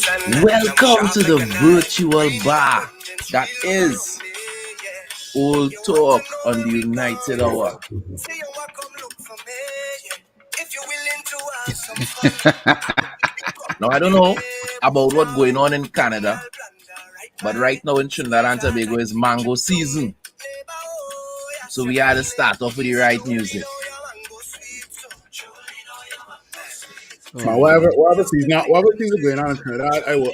Welcome to the virtual bar that is Old Talk on the United Hour. Now, I don't know about what's going on in Canada, but right now in Trinidad and Tobago is mango season. So we had to start off with the right music. Whatever season going on in Trinidad, I will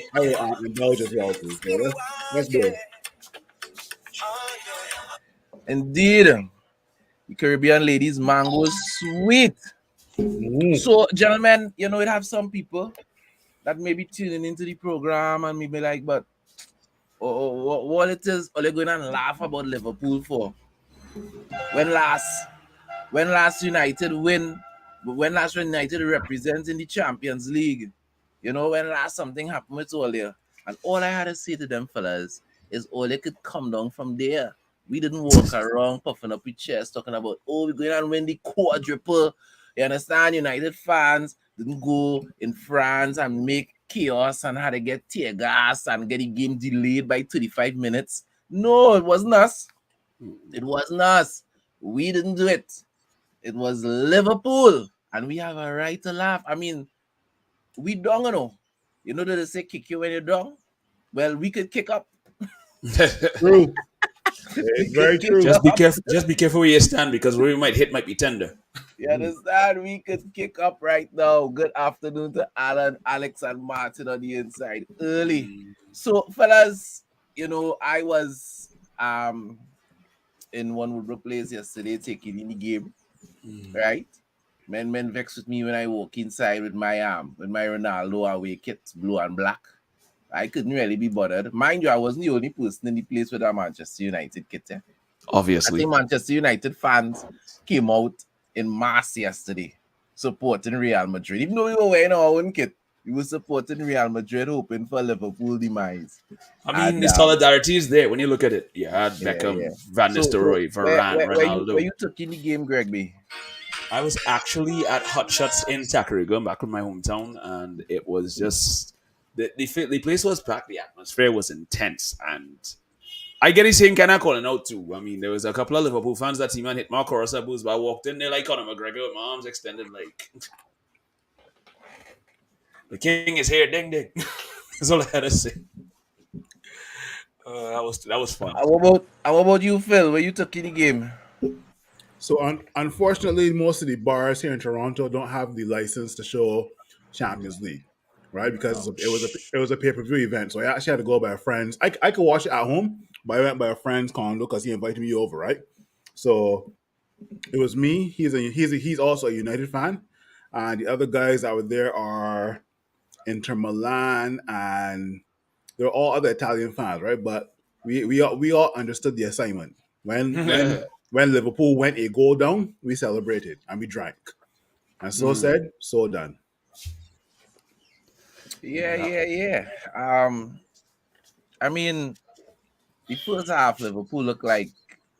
indulge as well too. So let's do it. Indeed, the Caribbean ladies' mango is sweet. So, gentlemen, it have some people that may be tuning into the program and maybe like, but what it is, are they going and laugh about Liverpool for? When last United win, when last United represent in the Champions League, when last something happened with all there. And all I had to say to them fellas is all they could come down from there. We didn't walk around puffing up your chest talking about, we're going and win the quadruple. You understand? United fans didn't go in France and make chaos and had to get tear gas and get the game delayed by 35 minutes. No, it wasn't us. It wasn't us. We didn't do it. It was Liverpool. And we have a right to laugh. I mean, we don't know. You know that they say kick you when you're down? Well, we could kick up. True. It's very true. Just be careful where you stand because where you might hit might be tender. You understand? We could kick up right now. Good afternoon to Alan, Alex, and Martin on the inside early. So, fellas, I was in one Woodbrook place yesterday taking in the game, right? Men vexed with me when I walk inside with my Ronaldo away kit, blue and black. I couldn't really be bothered. Mind you, I wasn't the only person in the place with a Manchester United kit. Yeah? Obviously. I think Manchester United fans came out in mass yesterday supporting Real Madrid. Even though we were wearing our own kit, we were supporting Real Madrid, hoping for Liverpool demise. I mean, the solidarity is there when you look at it. You had Beckham, Van Nistelrooy, Varane, Ronaldo. Where you took in the game, Gregby? I was actually at Hot Shots in Tacarigua, back in my hometown, and it was just the place was packed. The atmosphere was intense, and I get his saying kind of calling out too. I mean, there was a couple of Liverpool fans that team and hit my chorus booze, but I walked in there like Conor McGregor with my arms extended, like the king is here, ding ding. That's all I had to say. That was fun. How about you, Phil? Where you took in the game? So unfortunately, most of the bars here in Toronto don't have the license to show Champions League, right? Because it was a pay-per-view event. So I actually had to go by a friend's. I could watch it at home, but I went by a friend's condo because he invited me over, right? So it was me. He's also a United fan, and the other guys that were there are Inter Milan, and they're all other Italian fans, right? But we all understood the assignment when Liverpool went a goal down, we celebrated and we drank. And so said, so done. Yeah. I mean, the first half, Liverpool looked like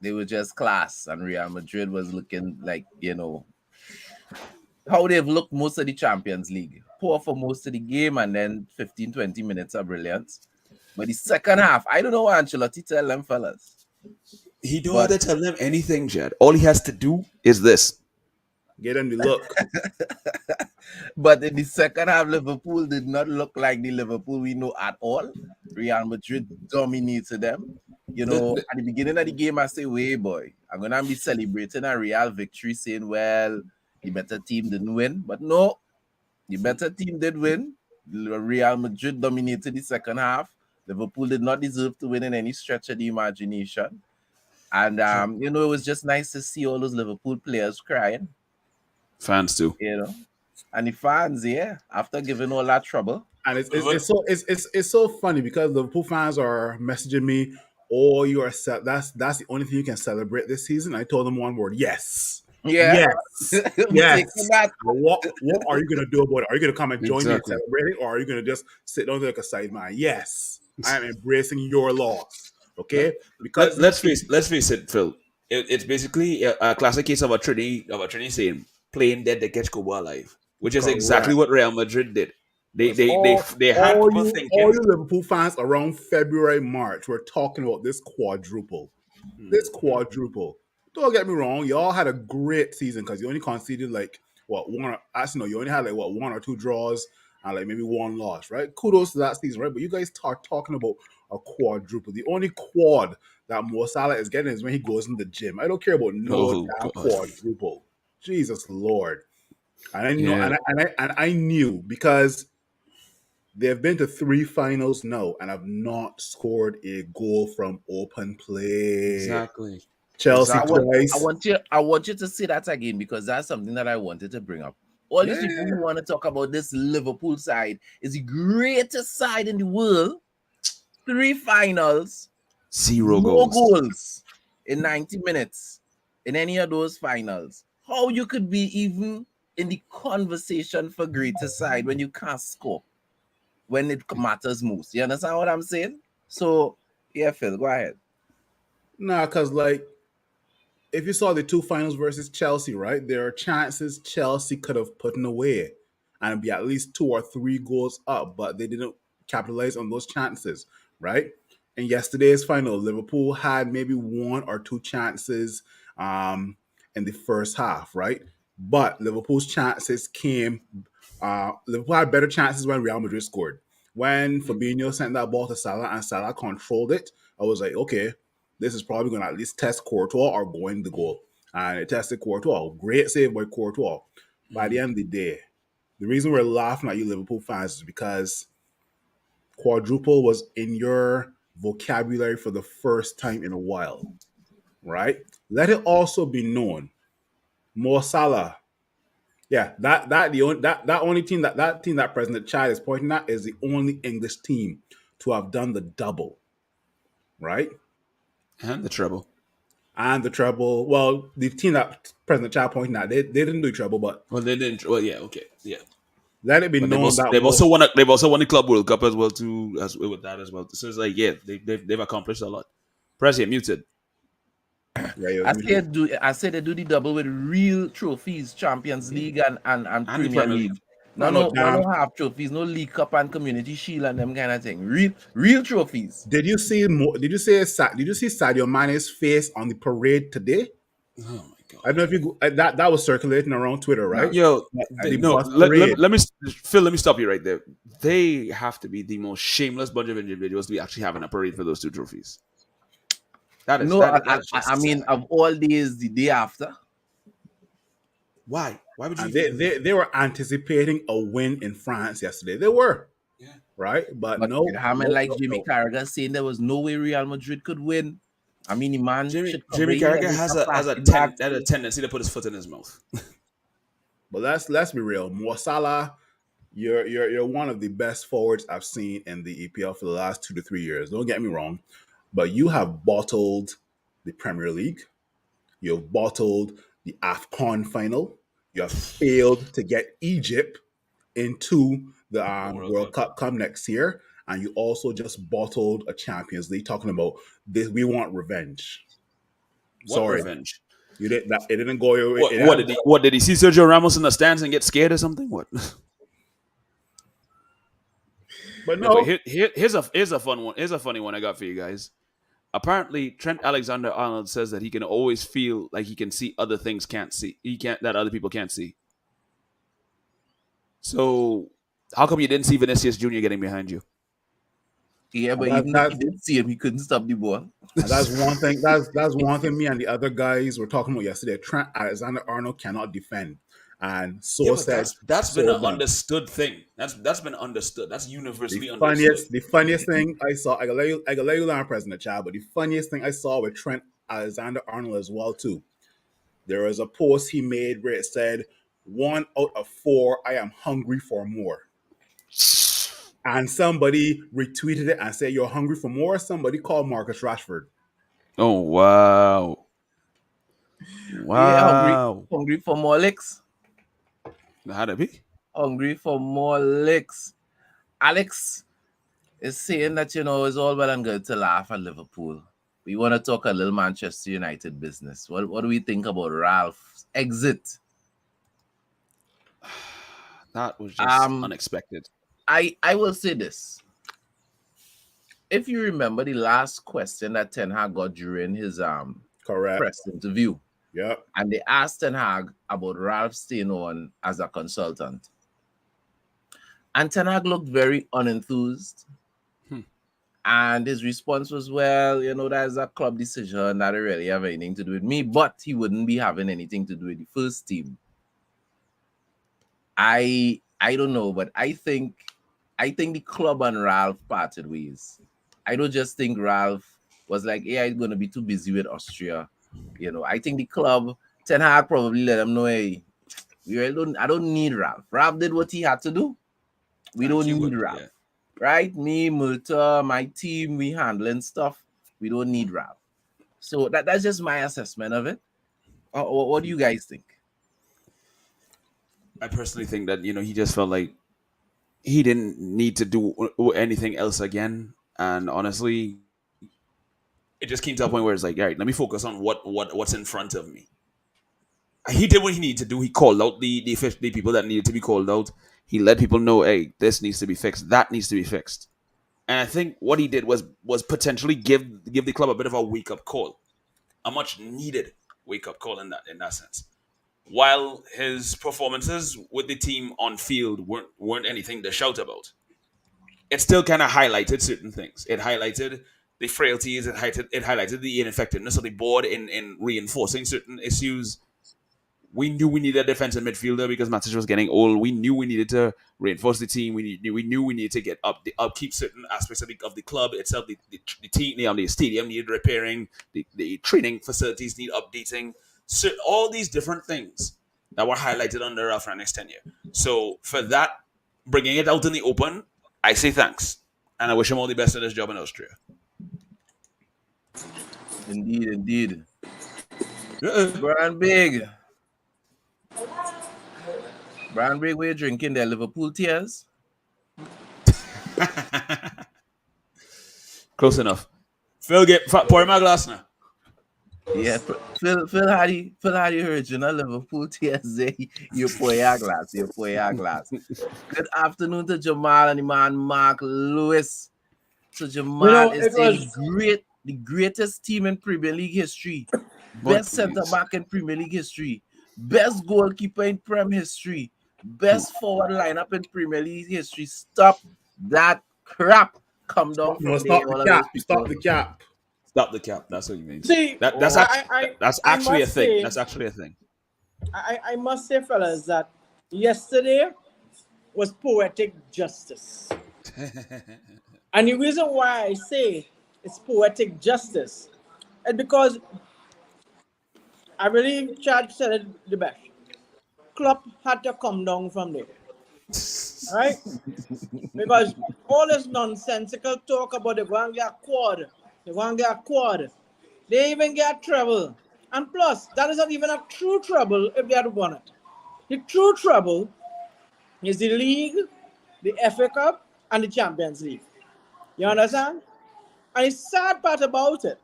they were just class, and Real Madrid was looking like, how they've looked most of the Champions League. Poor for most of the game, and then 15-20 minutes of brilliance. But the second half, I don't know what Ancelotti tell them fellas. He don't have to tell them anything, Jed. All he has to do is this. Get them the look. But in the second half, Liverpool did not look like the Liverpool we know at all. Real Madrid dominated them. At the beginning of the game, I say, wait, boy, I'm going to be celebrating a Real victory, saying, well, the better team didn't win. But no, the better team did win. Real Madrid dominated the second half. Liverpool did not deserve to win in any stretch of the imagination. And, it was just nice to see all those Liverpool players crying. Fans too. And the fans, after giving all that trouble. And it's so funny because Liverpool fans are messaging me, you are that's the only thing you can celebrate this season. I told them one word, yes. Yeah. Yes. What are you gonna do about it? Are you gonna come and join me in celebrating, or are you gonna just sit down there like a side man? Yes. I am embracing your loss. Okay? Because let's face it, Phil. It's basically a classic case of a Trini saying, playing dead that gets Kobo alive, which is exactly what Real Madrid did. They Because they they they had people all thinking. you Liverpool fans around February, March, we're talking about this quadruple. This quadruple. Don't get me wrong, y'all had a great season because you only conceded like what one or actually no, you only had like what one or two draws and like maybe one loss, right? Kudos to that season, right? But you guys start talking about a quadruple. The only quad that Mo Salah is getting is when he goes in the gym. I don't care about no Oh damn God. quadruple. Jesus Lord. And I know Yeah. and I knew because they've been to 3 finals now and have not scored a goal from open play. Exactly. Chelsea I want Exactly. twice. I want you to say that again because that's something that I wanted to bring up. All these Yeah. people who want to talk about this Liverpool side is the greatest side in the world. 3 finals, Zero no goals. goals in 90 minutes in any of those finals. How you could be even in the conversation for greatest side when you can't score when it matters most. You understand what I'm saying? So yeah, Phil, go ahead. Nah, because like if you saw the 2 finals versus Chelsea, right? There are chances Chelsea could have put in away and be at least 2 or 3 goals up, but they didn't capitalize on those chances, right? In yesterday's final, Liverpool had maybe 1 or 2 chances um, in the first half, right? But Liverpool's chances came. Liverpool had better chances when Real Madrid scored. When Fabinho sent that ball to Salah and Salah controlled it, I was like, okay, this is probably going to at least test Courtois or go in the goal. And it tested Courtois. Great save by Courtois. By the end of the day, the reason we're laughing at you Liverpool fans is because quadruple was in your vocabulary for the first time in a while, right? Let it also be known, Mo Salah. Yeah, that only team that team that President Chad is pointing at is the only English team to have done the double, right? And the treble. And the treble. Well, the team that President Chad pointing at, they didn't do treble, but Well, they didn't. Well, yeah, okay, yeah. let it be But known that they've also won they've also won the Club World Cup as well too, as with that as well. So it's like yeah, they've accomplished a lot. Press here, muted. yeah, you're muted. I said they do the double with real trophies, Champions League and And the Premier Premier League. League. No, no, No damn. no half trophies, no League Cup and Community Shield and them kind of thing. Real trophies. Did you see? Did you see? Did you see Sadio Mane's face on the parade today? Oh my I don't god. know if you that was circulating around Twitter, right? Yo, At the no, bus parade. let me Phil, let me stop you right there. They have to be the most shameless bunch of individuals to be actually having a parade for those two trophies. No, That is I just mean sad. of all days, the day after. Why? Why would you And even do that? they were anticipating a win in France yesterday. They were Yeah. right, but But no, with Hammond no, like no, Jimmy no. Carragher saying there was no way Real Madrid could win. I mean, the man should cover Jimmy his head Carragher with has a a plastic bag. tendency to put his foot in his mouth. But let's be real. Mo Salah, you're one of the best forwards I've seen in the EPL for the last 2 to 3 years. Don't get me wrong, but you have bottled the Premier League. You've bottled the AFCON final. You have failed to get Egypt into the World World Cup. Cup come next year, and you also just bottled a Champions League. Talking about this, we want revenge. What Sorry, revenge? you didn't. It didn't go your way. It What did he see Sergio Ramos in the stands and get scared or something? What? but No, but no. here's a fun one. Here's a funny one I got for you guys. Apparently, Trent Alexander-Arnold says that he can always feel like he can see other things can't see. He can't that other people can't see. So how come you didn't see Vinicius Jr. getting behind you? Yeah, And but even if he did see him, he couldn't stop the ball. that's one thing. That's one thing. Me and the other guys were talking about yesterday. Trent Alexander-Arnold cannot defend, and Yeah, so but said, that's been so an done. understood thing. That's been understood. That's The universally understood. funniest thing I saw. I got let you learn, President Child. But the funniest thing I saw with Trent Alexander-Arnold as well too. There was a post he made where it said, "1 out of 4, I am hungry for more." And somebody retweeted it and said, "You're hungry for more." Somebody called Marcus Rashford. Oh wow. Yeah, Wow. hungry for more licks. How'd it be? Hungry for more licks. Alex is saying that it's all well and good to laugh at Liverpool. We want to talk a little Manchester United business. What do we think about Ralph's exit? That was just Um, unexpected. I will say this. If you remember the last question that Ten Hag got during his Correct. press interview, Yep. and they asked Ten Hag about Ralph staying on as a consultant, and Ten Hag looked very unenthused. Hmm. And his response was, well, that's a club decision that don't really have anything to do with me, but he wouldn't be having anything to do with the first team. I don't know, but I think the club and Ralph parted ways. I don't just think Ralph was like, yeah, I'm gonna be too busy with Austria. I think the club, Ten Hag probably let him know, hey, I don't need Ralph. Ralph did what he had to do. We And don't Cuba, need Ralph. yeah. Right? Me, Murta, my team, we handling stuff. We don't need Ralph. So that's just my assessment of it. What do you guys think? I personally think that he just felt like he didn't need to do anything else again, and honestly, it just came to a point where it's like, all right, let me focus on what's in front of me. He did what he needed to do. He called out the people that needed to be called out. He let people know, hey, this needs to be fixed, that needs to be fixed. And I think what he did was potentially give the club a bit of a wake up call, a much needed wake up call in that sense. While his performances with the team on field weren't anything to shout about, it still kind of highlighted certain things. It highlighted the frailties. It highlighted the ineffectiveness of the board in reinforcing certain issues. We knew we needed a defensive midfielder because Matic was getting old. We knew we needed to reinforce the team. We knew we needed to get upkeep certain aspects of the club itself. The team, the stadium needed repairing. The training facilities need updating. So all these different things that were highlighted under Ralph Rangnick's tenure. So for that, bringing it out in the open, I say thanks, and I wish him all the best at his job in Austria. Indeed, indeed. Uh-uh. Brian Big. Brian Big, we're drinking their Liverpool tears. Close enough. Phil, pour him a glass now. Yeah, Phil had the original Liverpool tears there. You pour your glass, you pour your glass. Good afternoon to Jamal and the man Mark Lewis. So Jamal is It saying was the greatest team in Premier League history, But best center please. back in Premier League history, best goalkeeper in Prem history, best forward lineup in Premier League history. Stop that crap. Come down No, from there, stop the all of those cap. Stop people. the cap. Stop the cap. That's what he means. see. That's Oh, actually that's I actually a must thing. say, That's actually a thing. I must say, fellas, that yesterday was poetic justice, and the reason why I say it's poetic justice is because I believe Chad said it the best. Klopp had to come down from there, right? Because all this nonsensical talk about the one get quad, the one get quad, they even get trouble. And plus, that is not even a true trouble if they had won it. The true trouble is the league, the FA Cup, and the Champions League. You understand? And the sad part about it,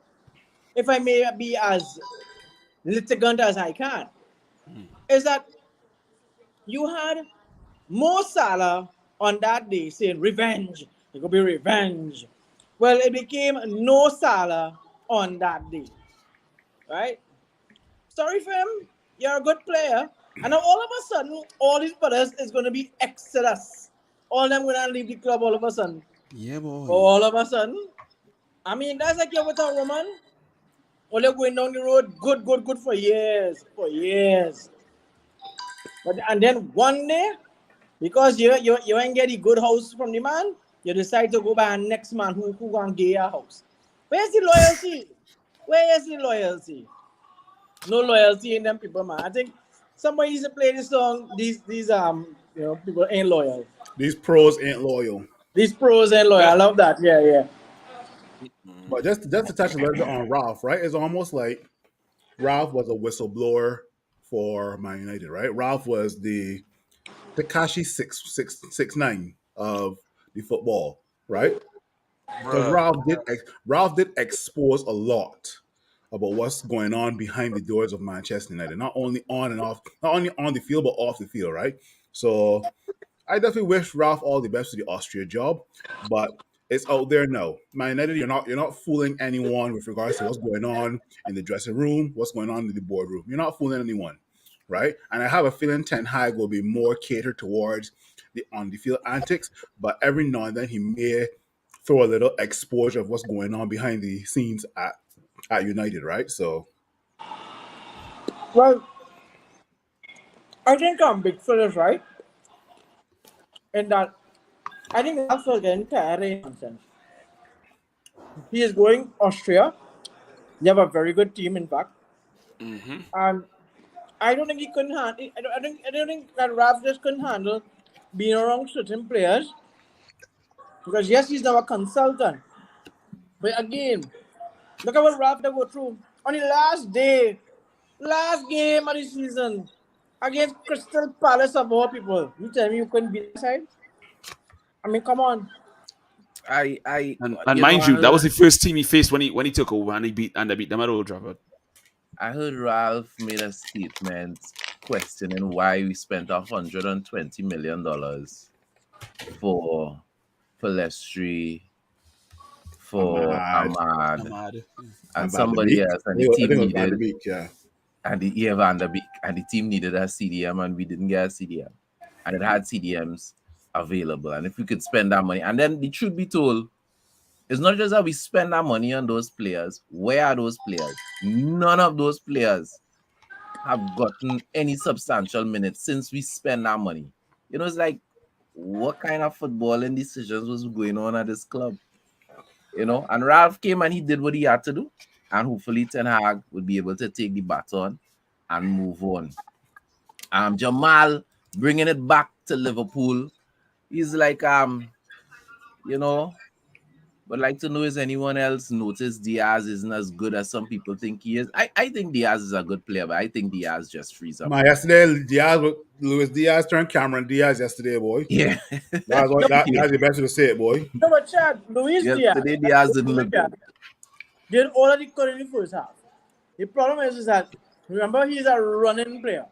if I may be as litigant as I can, is that you had Mo Salah on that day saying revenge. It could be revenge. Well, it became no Salah on that day, right? Sorry for him. You're a good player. And now all of a sudden, all these players is going to be exodus. All them going to leave the club all of a sudden. Yeah, boy. All of a sudden. I mean, that's like you're with a woman. Well, you're going down the road, good, good, good for years. For years. But and then one day, because you ain't get a good house from the man, you decide to go by a next man who gonna get your house. Where's the loyalty? Where is the loyalty? No loyalty in them people, man. I think somebody needs to play this song. These people ain't loyal. These pros ain't loyal. These pros ain't loyal. I love that. Yeah, yeah. But just to touch a little bit on Ralph, right? It's almost like Ralph was a whistleblower for Man United, right? Ralph was the Takashi 669 of the football, right? Because Bruh. Ralph did expose a lot about what's going on behind the doors of Manchester United, not only on and off, not only on the field but off the field, right? So I definitely wish Ralph all the best with the Austria job, but it's out there now. Man United, you're not fooling anyone with regards to what's going on in the dressing room, what's going on in the boardroom. You're not fooling anyone, right? And I have a feeling Ten Hag will be more catered towards the on the field antics, but every now and then he may throw a little exposure of what's going on behind the scenes at United, right? So Well, I think Big Phil is right in that I think Ralph is getting tired of nonsense. He is going Austria. They have a very good team, in fact. And I don't think he couldn't handle. I don't think that Ralph just couldn't handle being around certain players because yes, he's now a consultant. But again, look at what Ralph had to go through on the last game of the season against Crystal Palace of all people. You tell me you couldn't beat that side? I mean, come on. And mind you, that was the first team he faced when he took over and they beat them at Old Trafford. I heard Ralph made a statement questioning why we spent $120 million for Pellistri, for Ahmad, and somebody else, and the I team think it was Van needed de Beek, yeah. and Van der Beek, and the team needed a CDM, and we didn't get a CDM, and it had CDMs available, and if we could spend that money, and then the truth be told, it's not just that we spend our money on those players. Where are those players? None of those players have gotten any substantial minutes since we spend our money. You know, it's like, what kind of footballing decisions was going on at this club? You know, and Ralph came and he did what he had to do. And hopefully Ten Hag would be able to take the baton and move on. Jamal bringing it back to Liverpool. He's like, you know, but like to know, is anyone else noticed Diaz isn't as good as some people think he is? I think Diaz is a good player, but I think Diaz just frees up. Yesterday, Luis Diaz turned Cameron Diaz yesterday, boy. Yeah. That's the best way to say it, boy. No, but Chad, Luis Diaz. Today Diaz didn't look good. Did all of the good in the first half. The problem is that, remember, he's a running player.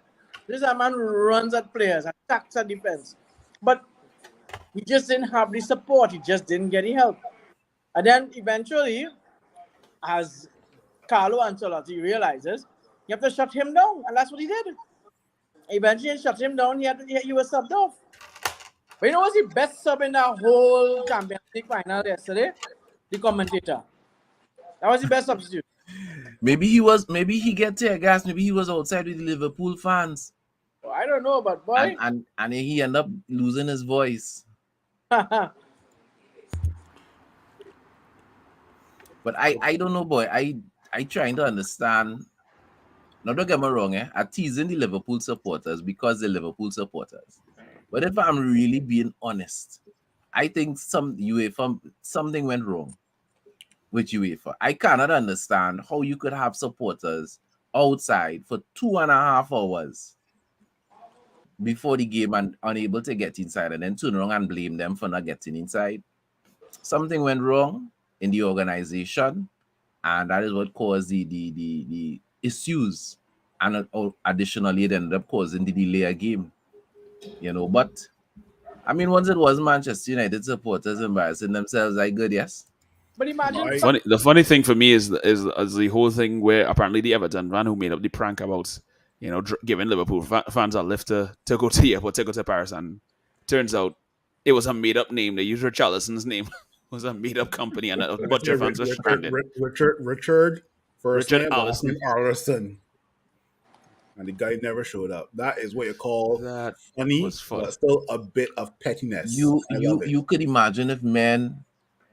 This is a man who runs at players, attacks at defense. But he just didn't have the support. He just didn't get the help. And then eventually, as Carlo Ancelotti realizes, you have to shut him down. And that's what he did. Eventually, he shut him down. He was subbed off. But you know what's the best sub in that whole Champions League final yesterday? The commentator. That was the best substitute. Maybe he get tear gas. Maybe he was outside with the Liverpool fans. Oh, I don't know, but boy. And he ended up losing his voice. But I don't know, boy. I trying to understand. Now, don't get me wrong, I'm teasing the Liverpool supporters because they're Liverpool supporters. But if I'm really being honest, I think something went wrong with UEFA. I cannot understand how you could have supporters outside for 2.5 hours before the game and unable to get inside, and then turn around and blame them for not getting inside. Something went wrong in the organization, and that is what caused the issues, and additionally it ended up causing the delay of game. You know, but I mean, once it was Manchester United supporters embarrassing themselves, I good, yes. But imagine The funny thing for me is the whole thing where apparently the Everton man who made up the prank about giving Liverpool fans a lift to go to the airport, to go to Paris, and turns out it was a made up name. They used Richarlison's name. It was a made up company, and a bunch of fans were stranded. Richard Allison. Allison. And the guy never showed up. That is what you call funny, but still a bit of pettiness. You could imagine if men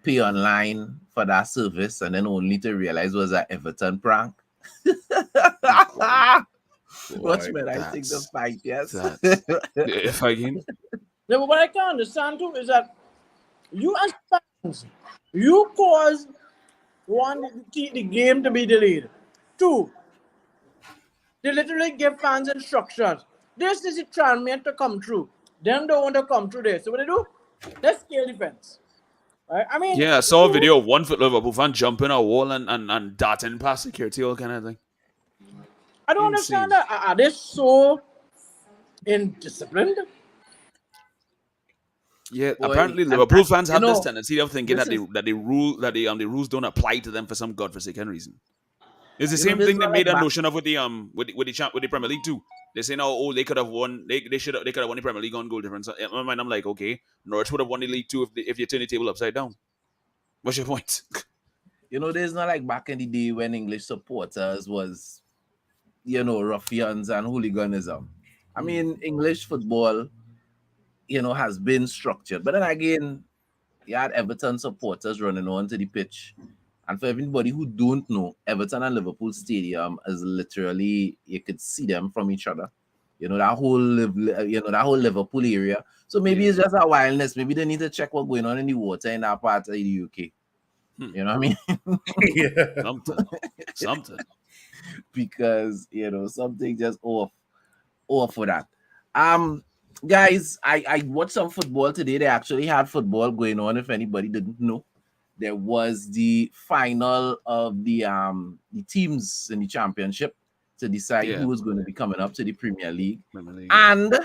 pay online for that service and then only to realize it was an Everton prank. Watch me, I think the fight, yes. If I can. No, but what I can understand too is that you as fans, you cause the game to be delayed. 2, they literally give fans instructions. This is the transmit to come through. Them don't want to come through this. So what they do? They scale defense. Right? I mean, I saw a video of one foot Liverpool fan jumping a wall and darting past security, all kind of thing. I don't understand that. Are they so indisciplined? Yeah, boy. apparently And Liverpool fans you have this know, tendency of thinking this that is the rules don't apply to them for some godforsaken reason. It's the you know same this is thing they not made like a back. notion of with the with the Premier League too. They say now, oh, they could have won. They could have won the Premier League on goal difference. In my mind, I'm like, okay, Norwich would have won the league too if you turn the table upside down. What's your point? You know, this is not like back in the day when English supporters was, ruffians and hooliganism. I mean, English football, has been structured. But then again, you had Everton supporters running onto the pitch. And for everybody who don't know, Everton and Liverpool Stadium is literally, you could see them from each other. That whole Liverpool area. So maybe it's just a wildness. Maybe they need to check what's going on in the water in that part of the UK. You know what I mean? Yeah. Something. Because something just off for that. Guys, I watched some football today. They actually had football going on. If anybody didn't know, there was the final of the teams in the championship to decide Yeah, who was going to be coming up to the Premier League. Premier League. Yeah. And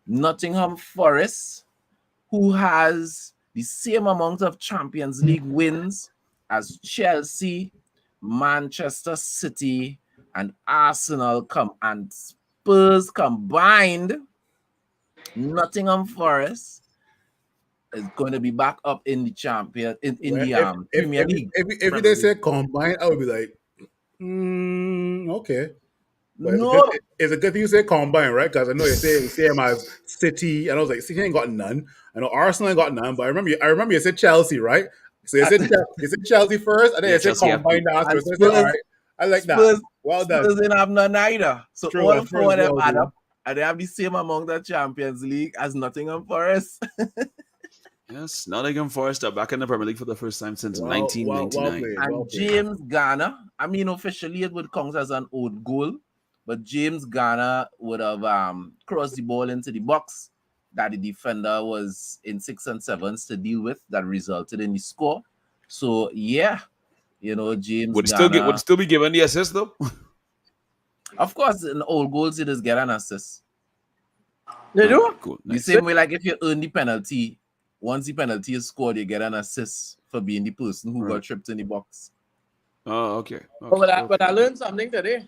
Nottingham Forest, who has the same amount of Champions League wins as Chelsea, Manchester City, and Arsenal and Spurs combined, Nottingham Forest is going to be back up in the in Well, the if Premier League. if they say combine, I would be like, okay. But No, it's a good thing you say combine, right? Because I know you say the same as City, and I was like, City ain't got none. I know Arsenal ain't got none, but I remember you said Chelsea, right? So you said Chelsea first, and then Yeah, you said Chelsea have combine two. after. and So I said, all Spurs, right, I like that. Spurs, Well done. Spurs didn't have none either. So True, all Spurs four of them well add do. up, and they have the same amount of Champions League as Nottingham Forest. Yes, Nottingham Forest are back in the Premier League for the first time since Well 1999. played. Well And played. James Garner, I mean, officially it would count as an old goal, but James Garner would have crossed the ball into the box that the defender was in 6 and 7s to deal with, that resulted in the score. So yeah, James Would Garner. still be given the assist though. Of course, in old goals, you just get an assist. They do? Cool. The Nice. same way, like if you earn the penalty, once the penalty is scored, you get an assist for being the person who got Right. tripped in the box. Oh, okay. But I learned something today.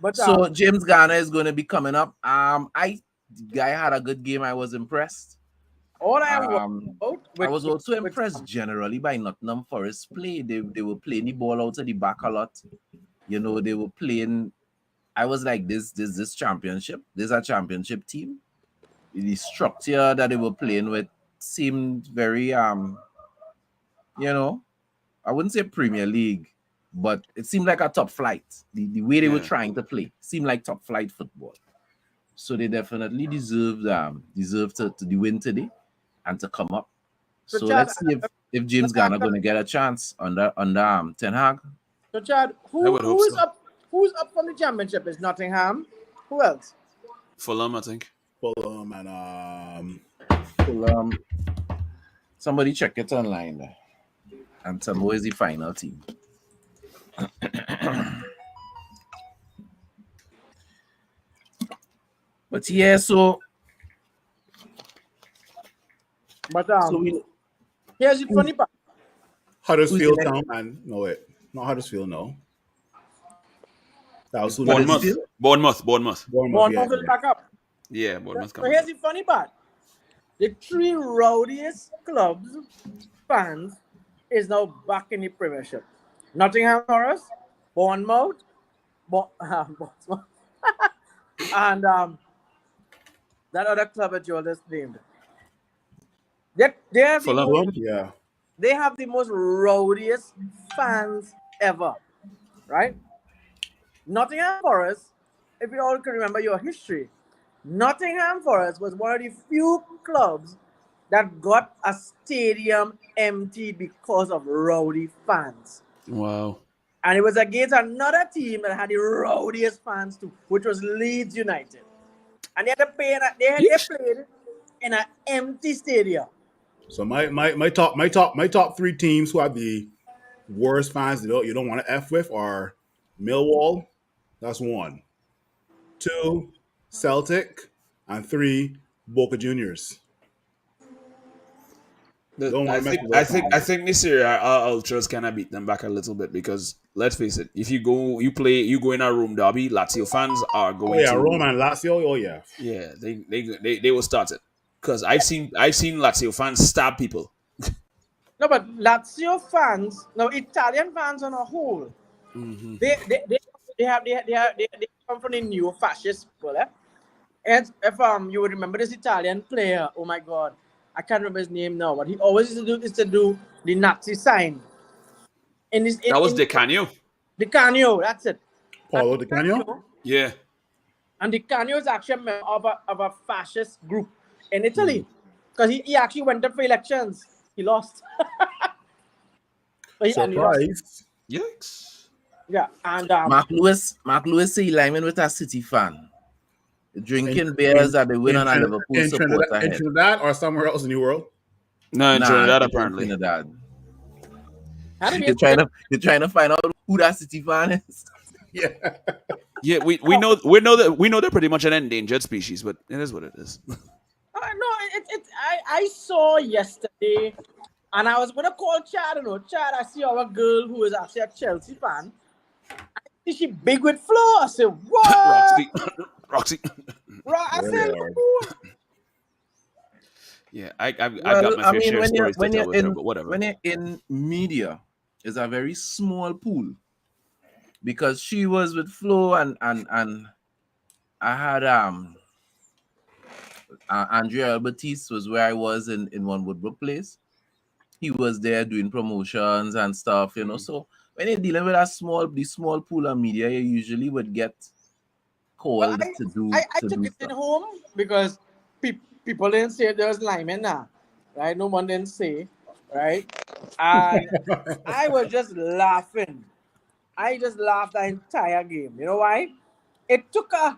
But So James Garner is going to be coming up. The guy had a good game. I was impressed. all I am Um, about I was also impressed generally by Nottingham Forest play. They were playing the ball out of the back a lot. They were playing. I was like, this championship. This is a championship team. The structure that they were playing with seemed very I wouldn't say Premier League, but it seemed like a top flight. The way they were Yeah. trying to play seemed like top flight football. So they definitely deserve to the win today and to come up. So, So Chad, let's see if James Garner going to get a chance under Ten Hag. So Chad, I would hope who is so. up? Who's up from the championship? Is Nottingham? Who else? Fulham, I think. Fulham and Well, somebody check it online there and tell me who is the final team. But yeah, so But we here's the funny part. Huddersfield Who's the Town and no wait, not Huddersfield, no. That was who Bournemouth. Huddersfield? Bournemouth. Bournemouth, Bournemouth will back up. Yeah, Bournemouth So coming. here's the funny part. The three rowdiest clubs fans is now back in the Premiership. Nottingham Forest, Bournemouth, Bournemouth, and that other club that you all just named. They have the Fulham. most, Yeah. they have the most rowdiest fans ever, right? Nottingham Forest, if you all can remember your history, Nottingham Forest was one of the few clubs that got a stadium empty because of rowdy fans. Wow. And it was against another team that had the rowdiest fans too, which was Leeds United. And they had to they played in an empty stadium. So my top three teams who have the worst fans you don't want to F with are Millwall, that's 1. 2, Celtic, and 3, Boca Juniors. The- Don't want I to mess think with I those think I think this year our ultras kind of beat them back a little bit because let's face it, if you go in a room derby, Lazio fans are Oh going yeah, to Roma and Lazio. Oh yeah. yeah they will start it because I've seen Lazio fans stab people. No, but Lazio fans, no, Italian fans on a whole, Hmm. they come from the new fascist people, eh? And if you would remember this Italian player, oh my god, I can't remember his name now, but he always used to do the Nazi sign in his That was in De Canio. the Canio, that's it. And Paulo Di Canio. Yeah. Di Canio is actually a member of a fascist group in Hmm. Italy. Because he actually went up for elections. He lost. And he lost. Surprise. Yikes. Yeah. And Mark Lewis say he lineman with a City fan. In, Drinking beers at the win in, on a Liverpool in supporter Trinidad, in head. Trinidad or somewhere else in the world. No, in Nah, Trinidad it's in apparently. Trinidad. how did You're trying to find out who that City fan is. Yeah. Yeah, we know they're pretty much an endangered species, but it is what it is. No, I saw yesterday, and I was gonna call Chad. Chad, I see our girl who is actually a Chelsea fan. I see she big with Flo. I said, what? Roxy. I Really said, hard. Yeah, I've got Well, my I fair mean, share of stories to tell with her, but whatever. when you're in media, it's a very small pool because she was with Flo and I had Andrea Albertis was where I was in one Woodbrook place. He was there doing promotions and stuff, you know. So when you're dealing with the small pool of media, you usually would get well, called to do I took it in stuff. home because people didn't say there was linemen now, right? No one didn't say, right? And I was just laughing. I just laughed the entire game. You know why? It took how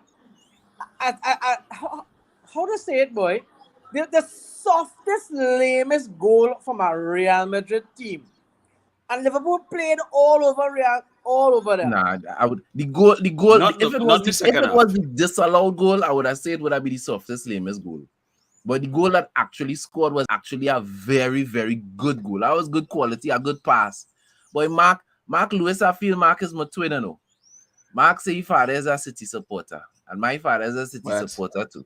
to say it, boy? The softest, lamest goal from a Real Madrid team, and Liverpool played all over them. Nah, I would the goal. Not If it not was in the if second it half. was the disallowed goal, I would have said it would have been the softest, lamest goal. But the goal that actually scored was actually a very, very good goal. That was good quality, a good pass. But Mark Lewis, I feel Mark is my twin, you know. Mark say his father is a City supporter, and my father is a City What? supporter too.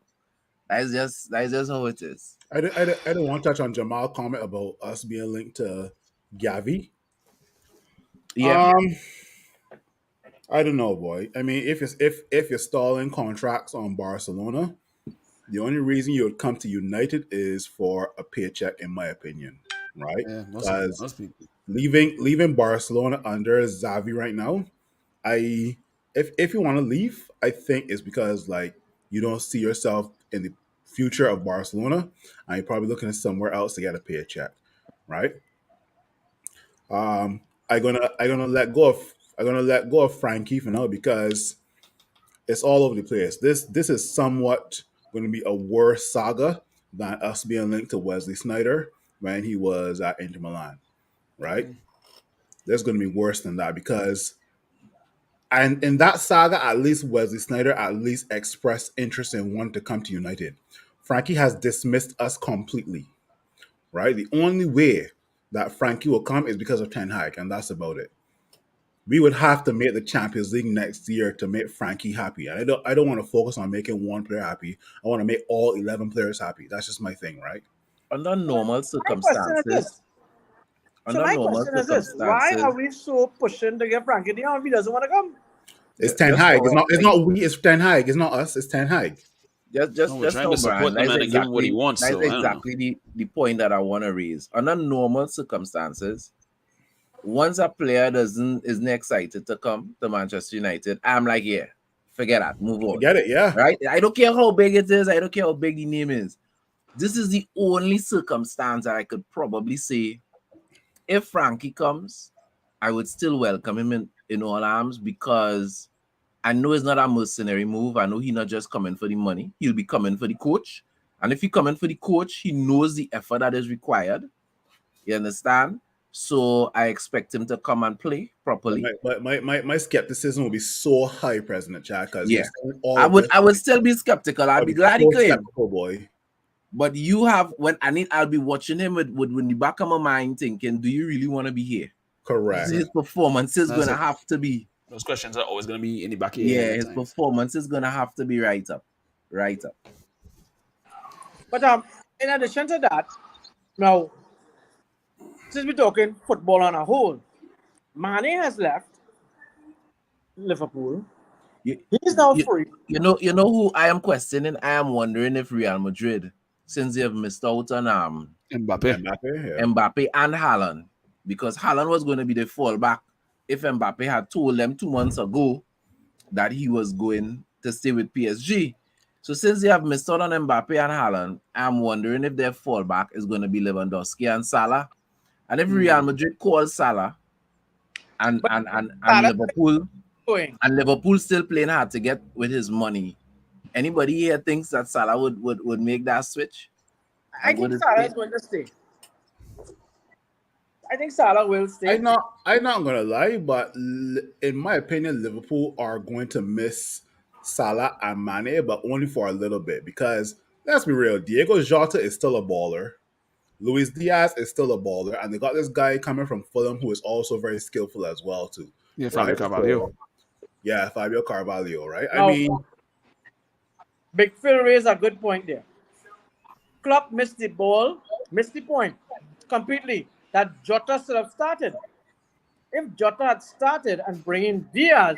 That's just how it is. I don't want to touch on Jamal's comment about us being linked to Gavi. Yeah. I don't know, boy. I mean, if you're stalling contracts on Barcelona, the only reason you would come to United is for a paycheck, in my opinion, right? Yeah, Because most people. leaving Barcelona under Xavi right now, I if you want to leave, I think it's because like you don't see yourself in the future of Barcelona, and you're probably looking at somewhere else to get a paycheck, right? I'm gonna let go of Frankie for now because it's all over the place. This is somewhat going to be a worse saga than us being linked to Wesley Snyder when he was at Inter Milan, right? There's going to be worse than that because, and in that saga, at least Wesley Snyder at least expressed interest in wanting to come to United. Frankie has dismissed us completely, right? The only way that Frankie will come is because of Ten Hag, and that's about it. We would have to make the Champions League next year to make Frankie happy. And I don't want to focus on making one player happy. I want to make all 11 players happy. That's just my thing, right? Under normal My question is this. circumstances, So under my normal question is this: why circumstances, are we so pushing to get Frankie the arm if he doesn't want to come? It's Ten just Hag. know, It's not we, it's Ten Hag. It's not us, it's Ten Hag. No, we're just trying know, to support Brian. the man and give him what he wants. That's So I don't know. exactly the point that I want to raise. Under normal circumstances, once a player isn't excited to come to Manchester United, I'm like, yeah, forget that, move I on. get it, yeah. Right? I don't care how big it is, I don't care how big the name is. This is the only circumstance that I could probably say if Frankie comes, I would still welcome him in all arms because I know it's not a mercenary move. I know he's not just coming for the money. He'll be coming for the coach. And if he's coming for the coach, he knows the effort that is required. You understand? So I expect him to come and play properly. But my skepticism will be so high, President Chad, because Yeah. you're saying all I of this. would still be skeptical. I'd I'll be be glad he so came. skeptical, boy. But you have I'll be watching him with in the back of my mind thinking, do you really want to be here? Correct. His performance is That's gonna it. have to be, Those questions are always going to be in the back of your head yeah, at his times. performance is gonna have to be right up. Right up. But in addition to that, now since we're talking football on a whole, Mane has left Liverpool. You, He's now you, free. you know who I am questioning? I am wondering if Real Madrid, since they have missed out on Mbappe. Mbappe, yeah. Mbappe and Haaland, because Haaland was going to be the fallback if Mbappe had told them 2 months ago that he was going to stay with PSG. So since they have missed out on Mbappe and Haaland, I'm wondering if their fallback is going to be Lewandowski and Salah. And if Real Madrid calls Salah and But and, and, and Salah Liverpool going. and Liverpool still playing hard to get with his money, anybody here thinks that Salah would make that switch? I And would think it Salah stay? is going to stay. I think Salah will stay. I'm not gonna lie, but in my opinion, Liverpool are going to miss Salah and Mane, but only for a little bit. Because let's be real, Diego Jota is still a baller. Luis Diaz is still a baller, and they got this guy coming from Fulham who is also very skillful as well too. Yeah, Fabio Right? Carvalho. So, yeah, Fabio Carvalho, right? I Now, mean, Big Phil raised a good point there. Klopp missed the ball, missed the point completely. That Jota should have started. If Jota had started and bringing Diaz,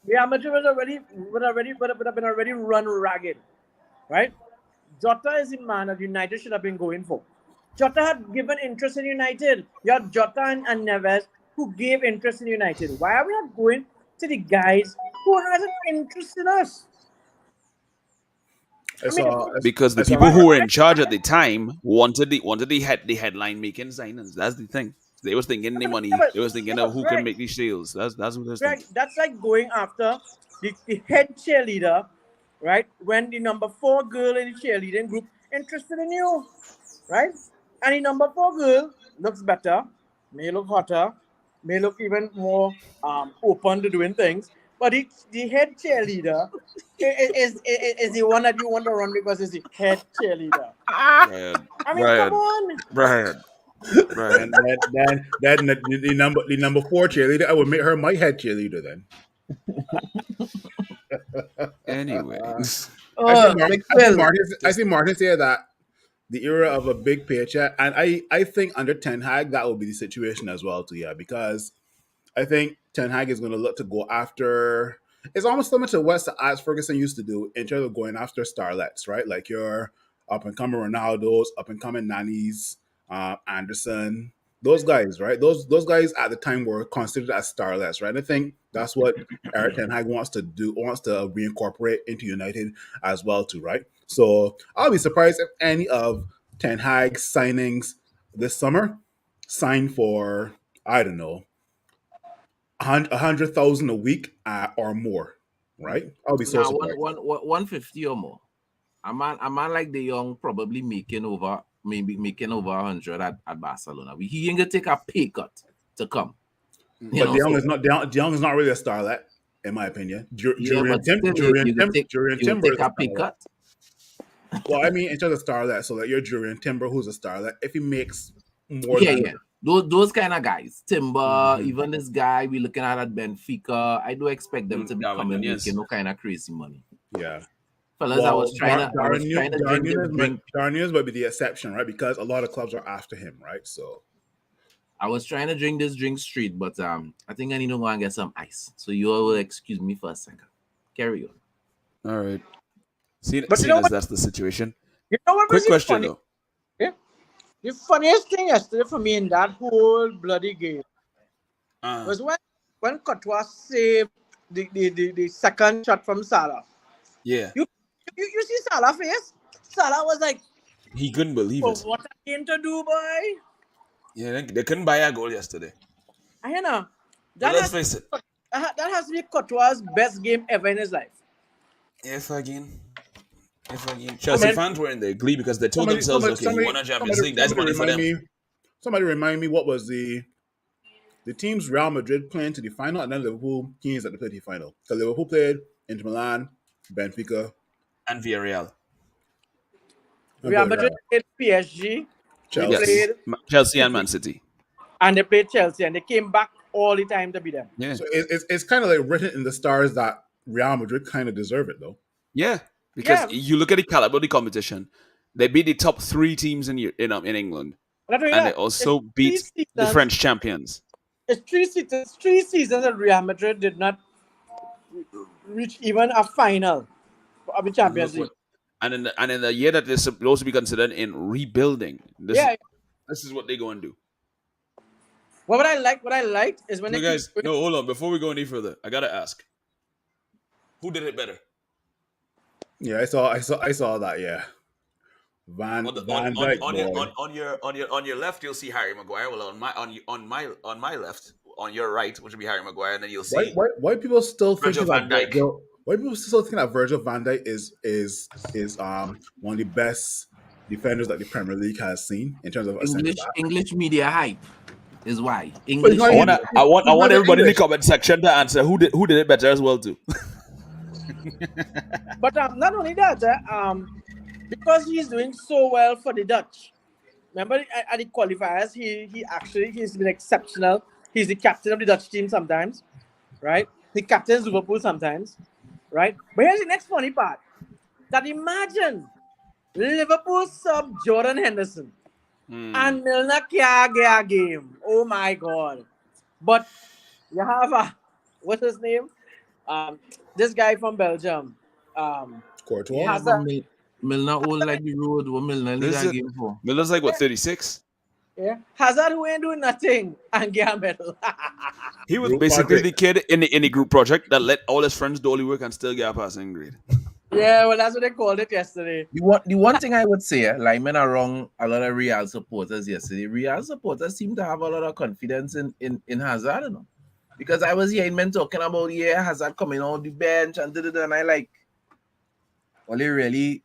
Real Madrid would have been already run ragged, right? Jota is the man that United should have been going for. Jota had given interest in United. You had Jota and Neves who gave interest in United. Why are we not going to the guys who has an interest in us? Because the I saw- people who were in charge at the time wanted the headline making signings. That's the thing. They was thinking the money. They was thinking of who can make these deals. That's what they was Greg, thinking. that's like going after the head cheerleader, right? When the number 4 girl in the cheerleading group interested in you, right? And the number 4 girl looks better, may look hotter, may look even more open to doing things. But the head cheerleader is the one that you want to run because it's the head cheerleader. Brian, I mean, come on. Brian. and then the number 4 cheerleader, I would make her my head cheerleader then. Anyways, Big Phil. I see Martin say that the era of a big paycheck, and I think under Ten Hag that will be the situation as well too. Yeah, because I think Ten Hag is going to look to go after. It's almost similar to what Alex Ferguson used to do in terms of going after starlets, right? Like your up and coming Ronaldos, up and coming Nannies, Anderson, those guys, right? Those guys at the time were considered as starlets, right? And I think that's what Eric Ten Hag wants to do, wants to reincorporate into United as well too, right? So I'll be surprised if any of Ten Hag's signings this summer sign for, I don't know, 100,000 a week or more, right? I'll be so Now, surprised. 150 or more. A man like De Jong probably making over 100 at Barcelona. He ain't gonna take a pay cut to come. But De Jong is not really a starlet, in my opinion. But still, you Timber take is a pay cut. Well, I mean, in terms of starlet, so like your Jurian Timber, who's a starlet, if he makes more Yeah, than yeah. Those kind of guys. Timber, even this guy we looking at Benfica, I do expect them to be Darwin coming Nunez. making no kind of crazy money. yeah. Fellas, I was trying to drink. Darwin Nunez might be the exception, right? Because a lot of clubs are after him, right? So I was trying to drink this drink straight, but I think I need to go and get some ice. So you all will excuse me for a second. Carry on. all right. Seeing But you know as what? that's the situation. You know what Quick was question funny? though. Yeah? The funniest thing yesterday for me in that whole bloody game was when Courtois saved the second shot from Salah. Yeah, You see Salah's face? Salah was like, he couldn't believe oh, it. what I came to do, boy. Yeah, they couldn't buy a goal yesterday. I hear now. But let's face it. That has to be Courtois' best game ever in his life. If again. Chelsea fans were in their glee because they told themselves, okay, he won a Champions League. That's money for them. Somebody remind me what was the teams Real Madrid playing to the final, and then Liverpool teams that they played the final. So Liverpool played Inter Milan, Benfica, And Villarreal. Real Okay, Madrid right. played PSG, they Chelsea. Yes, played Chelsea and City, Man City. and they played Chelsea, and they came back all the time to beat them. Yeah, So it's kind of like written in the stars that Real Madrid kind of deserve it, though. yeah. Because Yeah, you look at the caliber of the competition, they beat the top three teams in England, not only and they that, it's also three beat the seasons. French champions. It's 3 seasons that Real Madrid did not reach even a final of the And Champions look League. what, and in the year that they're supposed to be considered in rebuilding, Yeah. this is what they go and do. What I liked is when So they keep guys, no, hold on. Before we go any further, I gotta ask, who did it better? Yeah, I saw that. Yeah, On the Van Dyke boy. on your left, you'll see Harry Maguire. Well, on my left, on your right, which will be Harry Maguire, and then you'll Why see why why people still Virgil thinking that van Dijk. Why people still thinking that Virgil van Dijk is one of the best defenders that the Premier League has seen in terms of a centre back? English media hype is why. But he's English not even media. I he's want not even everybody in the English. comment section to answer who did it better as well too. But not only that, because he's doing so well for the Dutch. Remember at the qualifiers, he's been exceptional. He's the captain of the Dutch team sometimes, right? He captains Liverpool sometimes, right? But here's the next funny part: that imagine Liverpool sub Jordan Henderson and Milner can't get a game. Oh my God! But you have what's his name? This guy from Belgium. Courtois. Yeah, but Hazard. Milner old like the road. What Milner need This a is game for? Miller's like what 36. Yeah. Hazard who ain't doing nothing and get a medal. He was Group basically the project. kid in the group project that let all his friends do all the work and still get a passing grade. Yeah, well, that's what they called it yesterday. The one thing I would say, Lyman are wrong. A lot of Real supporters yesterday. Real supporters seem to have a lot of confidence in Hazard, you know? Because I was hearing men talking about Hazard coming on the bench and and I like, all they really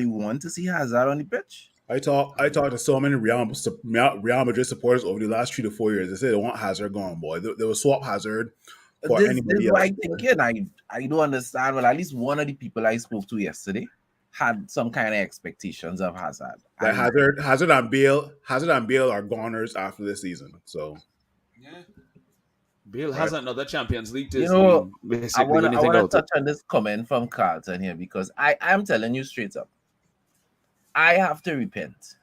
want to see Hazard on the pitch. I talked to so many Real Madrid supporters over the last 3 to 4 years. They say they want Hazard gone, boy. They will swap Hazard for This anybody is what else. I think. Yeah, I don't understand. Well, at least one of the people I spoke to yesterday had some kind of expectations of Hazard. Like And Hazard and Bale are goners after this season. So Yeah. Bale right. has another Champions League you to know, I basically wanna I anything wanna out. touch on this comment from Carlton here because I'm telling you straight up, I have to repent.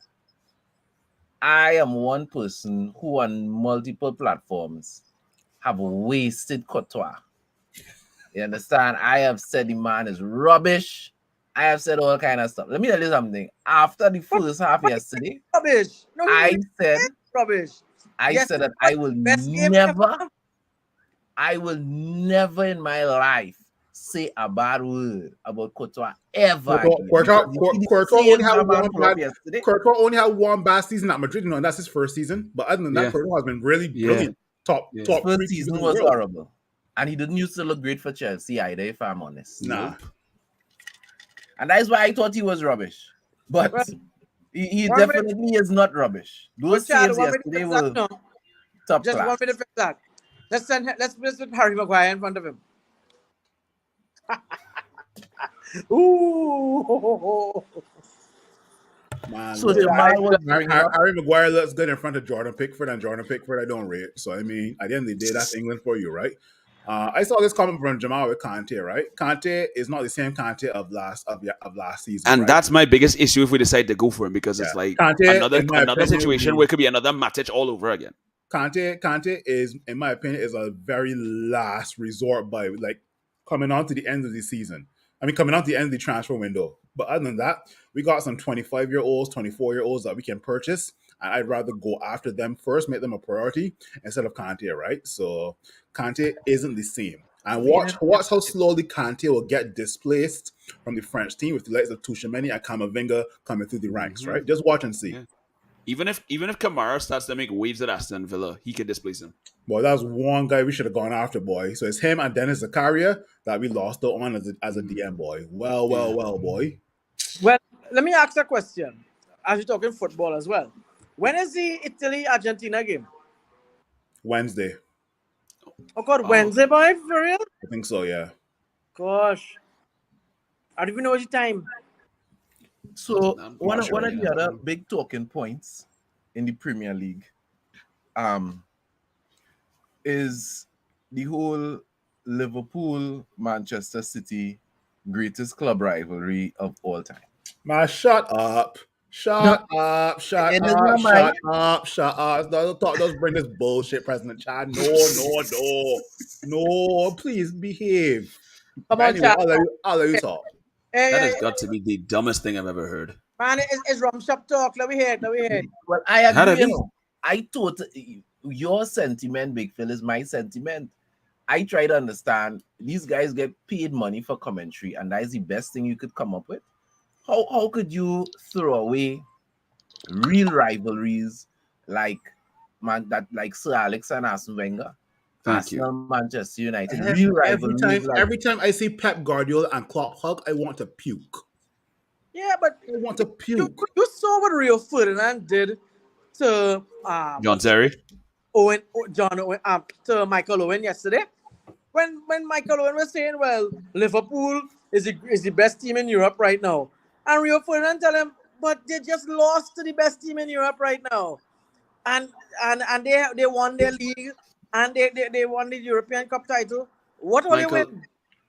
I am one person who on multiple platforms have wasted Courtois. You understand? I have said the man is rubbish. I have said all kind of stuff. Let me tell you something. After the first half But yesterday, rubbish. No, he I is said rubbish. that Yesterday was I will the best game ever. never in my life say a bad word about Courtois ever again. Because you see the saves that man put up yesterday. Courtois only had one bad season at Madrid, and that's his first season. But other than that, Yeah. Courtois has been really Yeah. brilliant. Top Yeah. top First three season in the was world. horrible. And he didn't used to look great for Chelsea either, if I'm honest. Nah. Nope. And that's why I thought he was rubbish. But Well, he one minute, definitely is not rubbish. Those Chad, saves 1 minute yesterday fix that. were No, top just class. 1 minute fix that. Let's put Harry Maguire in front of him. Ooh. Man, So look, Jamal was bringing up. Harry Maguire looks good in front of Jordan Pickford, and Jordan Pickford I don't rate. So I mean, at the end of the day, that's England for you, right? I saw this comment from Jamal with Kante, right? Kante is not the same Kante of last season, And right? that's my biggest issue if we decide to go for him because it's Yeah. like Kante, in my another opinion, situation where it could be another Matic all over again. Kante is, in my opinion, is a very last resort by like coming on to the end of the season. I mean, coming on to the end of the transfer window. But other than that, we got some 25-year-olds, 24-year-olds that we can purchase. And I'd rather go after them first, make them a priority instead of Kante, right? So Kante isn't the same. And watch how slowly Kante will get displaced from the French team with the likes of Tuchemeni and Camavinga coming through the ranks, right? Just watch and see. Yeah. Even if Kamara starts to make waves at Aston Villa, he could displace him. Boy, that was one guy we should have gone after, boy. So it's him and Dennis Zakaria that we lost out on as a DM, boy. Well, boy. Well, let me ask a question. As you're talking football as well, when is the Italy-Argentina game? Wednesday. Oh God, Wednesday, boy, for real? I think so, yeah. Gosh, I don't even know what the time. So I'm one not of, sure one I of get the that other one. big talking points in the Premier League is the whole Liverpool Manchester City greatest club rivalry of all time. Man, shut up. No, Shut up, shut it is up, not mine. shut up, shut up. Don't talk, don't bring this bullshit, President Chad. No, please behave. Come But on, anyway, chat. I'll let you talk. Hey, That hey, has hey, got to be the dumbest thing I've ever heard. man, it's rum shop talk. Let me hear it. Let me hear it. Well, I How agree. did You he? know, I thought your sentiment, Big Phil, is my sentiment. I try to understand these guys get paid money for commentary, and that is the best thing you could come up with. How could you throw away real rivalries like like Sir Alex and Arsene Wenger, Thank you. Arsenal, Manchester United, real rivalries like Every time I see Pep Guardiola and Klopp hug, I want to puke. Yeah, but I want to you, puke. you saw what Rio Ferdinand did to John Terry. John Owen, to Michael Owen yesterday. When Michael Owen was saying, well, Liverpool is the best team in Europe right now, and Rio Ferdinand tell him, but they just lost to the best team in Europe right now, and they won their league, and they won the European Cup title. What will they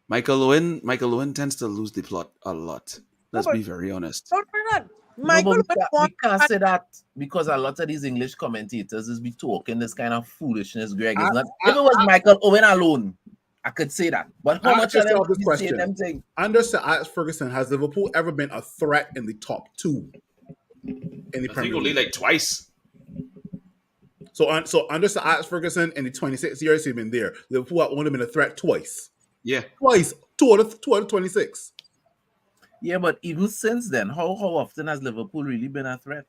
Michael win? Michael Owen tends to lose the plot a lot. No, Let's but be very honest. no, Ferdinand. no, but Michael Owen won. we can't say that because a lot of these English commentators is be talking this kind of foolishness, Greg. I, It's not I, if it was Michael Owen alone, I could say that. But how Ask much of them yourself this be saying question. them thing? Under Sir Alex Ferguson, has Liverpool ever been a threat in the top two in the I think Premier only League? like twice. So under Sir Alex Ferguson in the 26 years he's been there, Liverpool have only been a threat twice. Yeah. Twice. Two out of 26. Yeah, but even since then, how often has Liverpool really been a threat?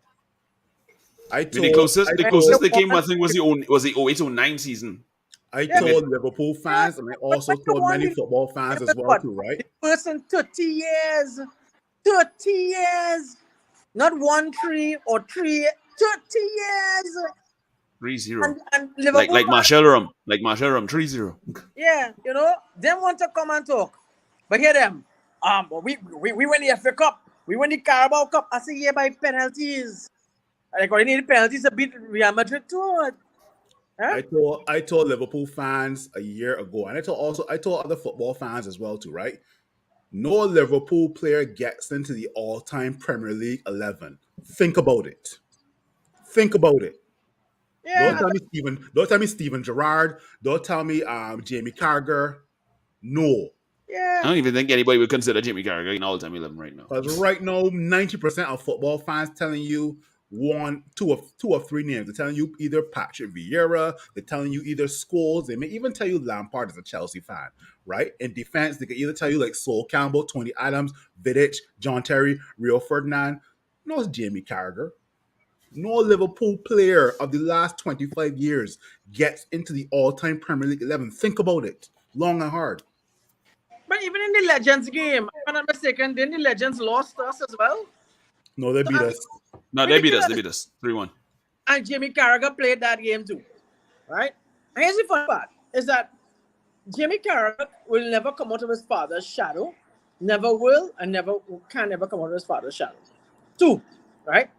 I I mean, the told closest I the They told closest they came, won. I think, was the 0809 season. I Yeah, They made told Liverpool yeah, fans and I but also when you told won many the football fans it as was well what? too, right? The first in 30 years. 30 years. Not 1 3 or 3, 30 years. 3-0. And Like Liverpool like fans, Marshall Rum. Like Marshall Rum 3-0. yeah, them want to come and talk. But hear them. But we win the FA Cup. We win the Carabao Cup. I say, yeah, by penalties. Like, we need penalties to beat Real Madrid too. Huh? I told Liverpool fans a year ago, and I told other football fans as well too, right? No Liverpool player gets into the all-time Premier League 11. Think about it. Think about it. Yeah, Don't tell me Steven Gerrard. Don't tell me Jamie Carragher. No. I yeah. don't even think anybody would consider Jimmy Carragher in all time 11 right now. Because right now, 90% of football fans telling you two of three names. They're telling you either Patrick Vieira, they're telling you either Scholes, they may even tell you Lampard is a Chelsea fan, right? In defense, they can either tell you like Sol Campbell, Tony Adams, Vidic, John Terry, Rio Ferdinand. No, it's Jamie Carragher. No Liverpool player of the last 25 years gets into the all-time Premier League 11. Think about it. Long and hard. But even in the Legends game, if I'm not mistaken, then the Legends lost us as well. No, they So, beat I us. No, they beat us. They beat us. 3-1. And Jamie Carragher played that game too, right? And here's the fun part: is that Jamie Carragher will never come out of his father's shadow, never will, and can never come out of his father's shadow. Two, right?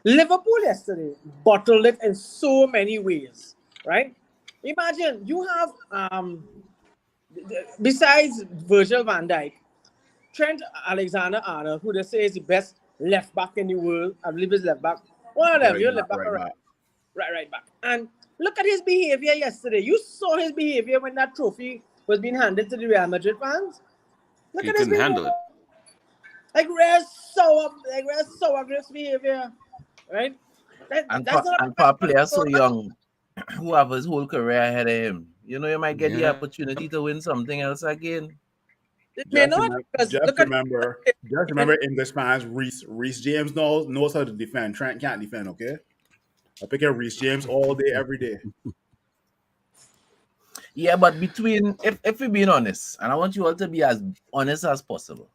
Liverpool yesterday bottled it in so many ways, right? Imagine you have besides Virgil van Dijk, Trent Alexander-Arnold, who they say is the best left back in the world. I believe he's left back. One of them, you're left back, right back. And look at his behavior yesterday. You saw his behavior when that trophy was being handed to the Real Madrid fans. Look He at his couldn't behavior. handle it. Like rare sour grapes behavior, right? And That's not for a player so young who have his whole career ahead of him, you might get the Yeah. opportunity to win something else again. It may not, because look at Just remember English fans, Reece James knows how to defend. Trent can't defend, okay? I pick up Reece James all day, every day. Yeah, but between if we're being honest, and I want you all to be as honest as possible.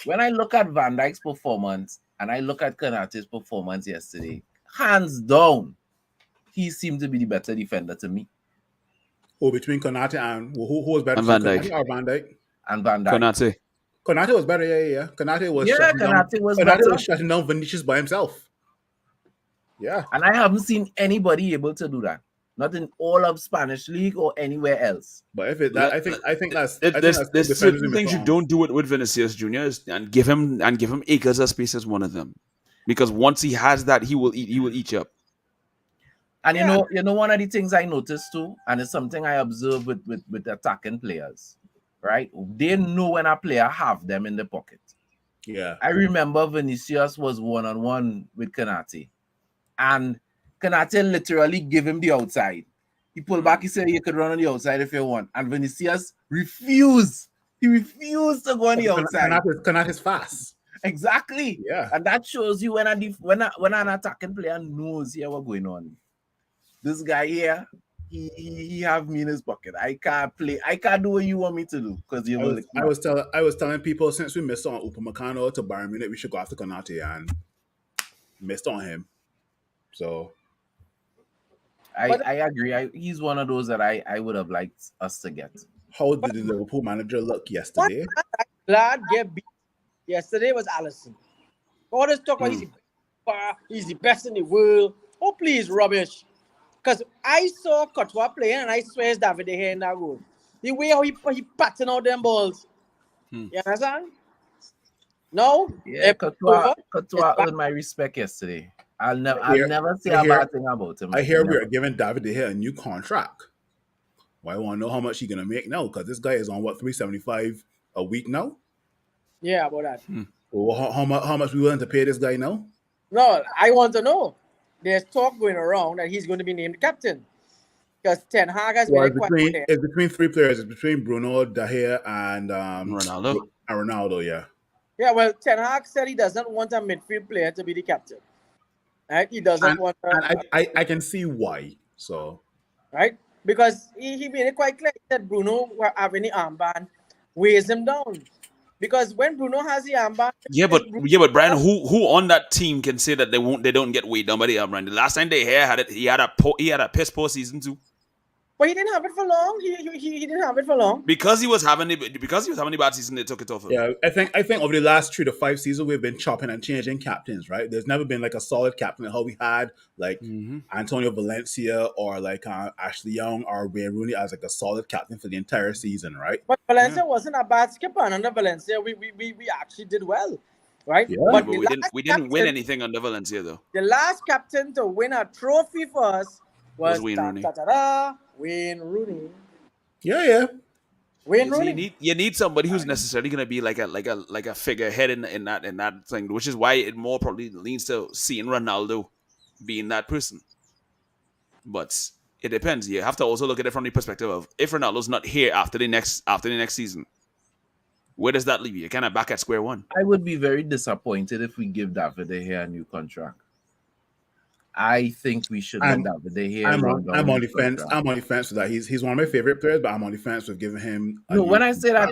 When I look at Van Dijk's performance and I look at Konate's performance yesterday, hands down, he seemed to be the better defender to me. Between Konate and who was better And between Van Konate Dijk. or Van Dijk? And Van Dijk. Konate. Konate was better. Yeah. Konate was Yeah, shutting down. Kanate was Konate better. was shutting down Vinicius by himself. Yeah. And I haven't seen anybody able to do that. Not in all of Spanish league or anywhere else. But if it that I think that's There's defenders certain in things you Milan. don't do with Vinicius Junior and give him acres of space as one of them, because once he has that, he will eat you up. And Yeah. you know, one of the things I noticed too, and it's something I observe with attacking players, right? They know when a player have them in the pocket. Yeah. I remember Vinicius was one-on-one with Kanate, and Kanate literally gave him the outside. He pulled back, he said you could run on the outside if you want. And Vinicius refused. He refused to go on the outside. Konate's fast. Exactly. Yeah. And that shows you when an attacking player knows here what's going on. This guy here, he have me in his pocket. I can't do what you want me to do because you will. I was telling people since we missed on Upamecano to Bayern Munich, we should go after Konate, and missed on him. So I agree. He's one of those that I would have liked us to get. how did the Liverpool manager look yesterday? Glad get beat yesterday was Allison. All this talk about he's the best in the world. Oh, please, rubbish. Because I saw Courtois playing and I swear it's David De Gea in that goal. The way how he patting out them balls. You understand? No? Yeah, Courtois earned my respect yesterday. I'll never say a bad thing about him. I hear we are giving David De Gea a new contract. Well, I want to know how much he's gonna make now, because this guy is on what, $375 a week now? Yeah, about that. Well, how much we willing to pay this guy now? No, I want to know. There's talk going around that he's going to be named captain. Because Ten Hag has Well, been quite clear. it's between three players. It's between Bruno, De Gea, and Ronaldo. Ronaldo, yeah. Yeah, well, Ten Hag said he doesn't want a midfield player to be the captain. Right? He doesn't want And I can see why. So right? Because he made it quite clear that Bruno having the armband weighs him down. Because when Bruno has the armband, but Brian, who on that team can say that they don't get weighed down by the armband? The last time they had it, he had a piss poor season too. but he didn't have it for long. He didn't have it for long. Because he was having the bad season, they took it off him. yeah, I think over the last 3 to 5 seasons we've been chopping and changing captains, right? There's never been like a solid captain like how we had like Antonio Valencia or like Ashley Young or Wayne Rooney as like a solid captain for the entire season, right? But Valencia wasn't a bad skipper, and under Valencia we actually did well, right? Yeah. But the we last didn't win anything under Valencia though. The last captain to win a trophy for us was Wayne Rooney. Wayne Rooney. Yeah. Wayne So Rooney. you need somebody who's necessarily going to be like a figurehead in that thing, which is why it more probably leans to seeing Ronaldo being that person. But it depends. You have to also look at it from the perspective of if Ronaldo's not here after the next season, where does that leave you? You're kind of back at square one. I would be very disappointed if we give David De Gea a new contract. I think we should let David De Gea. I'm on the fence. I'm on the fence with that. He's one of my favorite players, but I'm on the fence with giving him. No, when I say that,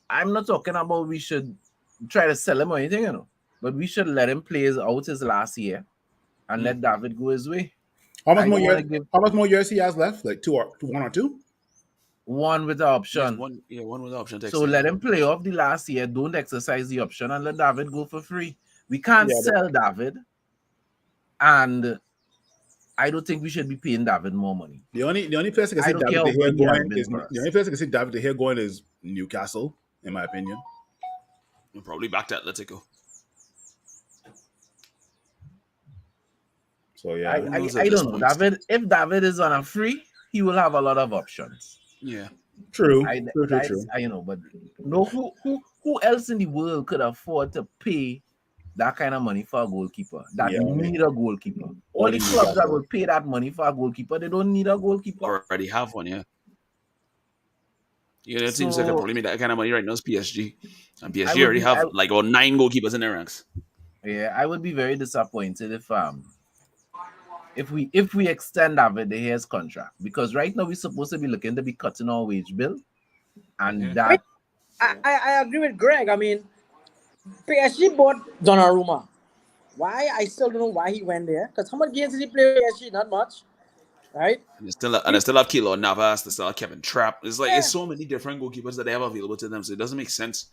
I'm not talking about we should try to sell him or anything, you know. But we should let him play out his last year and let David go his way. How much more years he has left? Like one or two? One with the option. One with the option. So let him play off the last year. Don't exercise the option and let David go for free. We can't sell David. And I don't think we should be paying David more money. The only place I can see David De Gea going is the only place I can see David De Gea going is Newcastle, in my opinion. We're probably back to Atletico. So yeah, I don't know. David, if David is on a free, he will have a lot of options. Yeah, true. True. I know, but no, who else in the world could afford to pay that kind of money for a goalkeeper that need a goalkeeper? All the clubs that will pay that money for a goalkeeper, they don't need a goalkeeper. Already have one, yeah. Yeah, it seems like probably make that kind of money right now is PSG. And PSG already have like 9 goalkeepers in their ranks. Yeah, I would be very disappointed if we extend David De Gea's contract, because right now we're supposed to be looking to be cutting our wage bill, and that I agree with Greg. I mean, PSG bought Donnarumma. Why? I still don't know why he went there. Because how much games did he play with PSG? Not much, right? And they still have Keylor Navas. They still have Kevin Trapp. It's like it's so many different goalkeepers that they have available to them, so it doesn't make sense.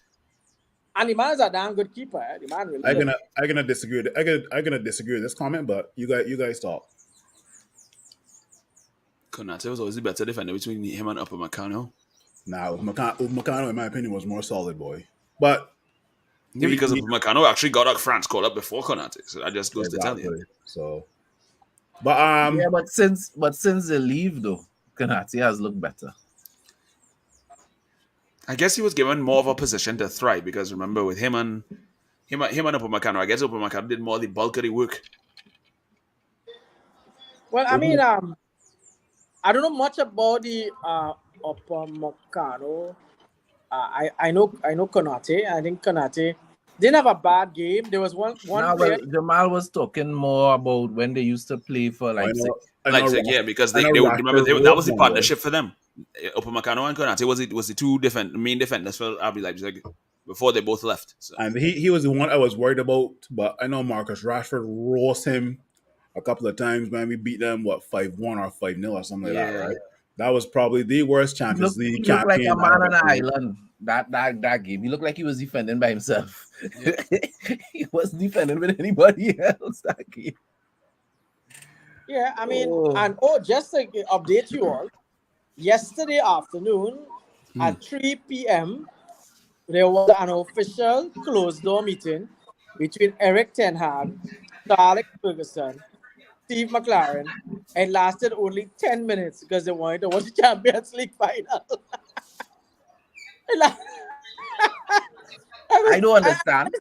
And the man is a damn good keeper. The man really I'm is. gonna disagree. I'm gonna disagree with this comment, but you guys talk. Konate was always the better defender between him and Upper Meccano. Now, Upamecano, in my opinion, was more solid, boy. But Yeah, because Upper Meccano actually got a France call up before Konate, so that just goes to tell you. exactly. So, but Yeah, but since they leave though, Kanati has looked better. I guess he was given more of a position to thrive because remember with him and Upper Meccano, I guess Upper Meccano did more of the bulk of the work. Well, I mean, I don't know much about the Upamecano. I know Konate. I think Konate didn't have a bad game. There was one Now, player. well, Jamal was talking more about when they used to play for Leipzig. Leipzig, yeah, because they remember that was the partnership for them. Upper Meccano and Konate was the two main defenders for RB Leipzig before they both left. So. And he was the one I was worried about, but I know Marcus Rashford roast him a couple of times, man. We beat them 5-1 or 5-0 or something like that, right? That was probably the worst Champions League He looked like campaign. a man on an island. That game. He looked like he was defending by himself. Yeah. He wasn't defending with anybody else that game. Yeah, I mean, just to update you all, yesterday afternoon at 3 p.m., there was an official closed-door meeting between Eric Ten Hag, Sir Alex Ferguson, Steve McLaren. It lasted only 10 minutes because they wanted to watch the Champions League final. I don't understand.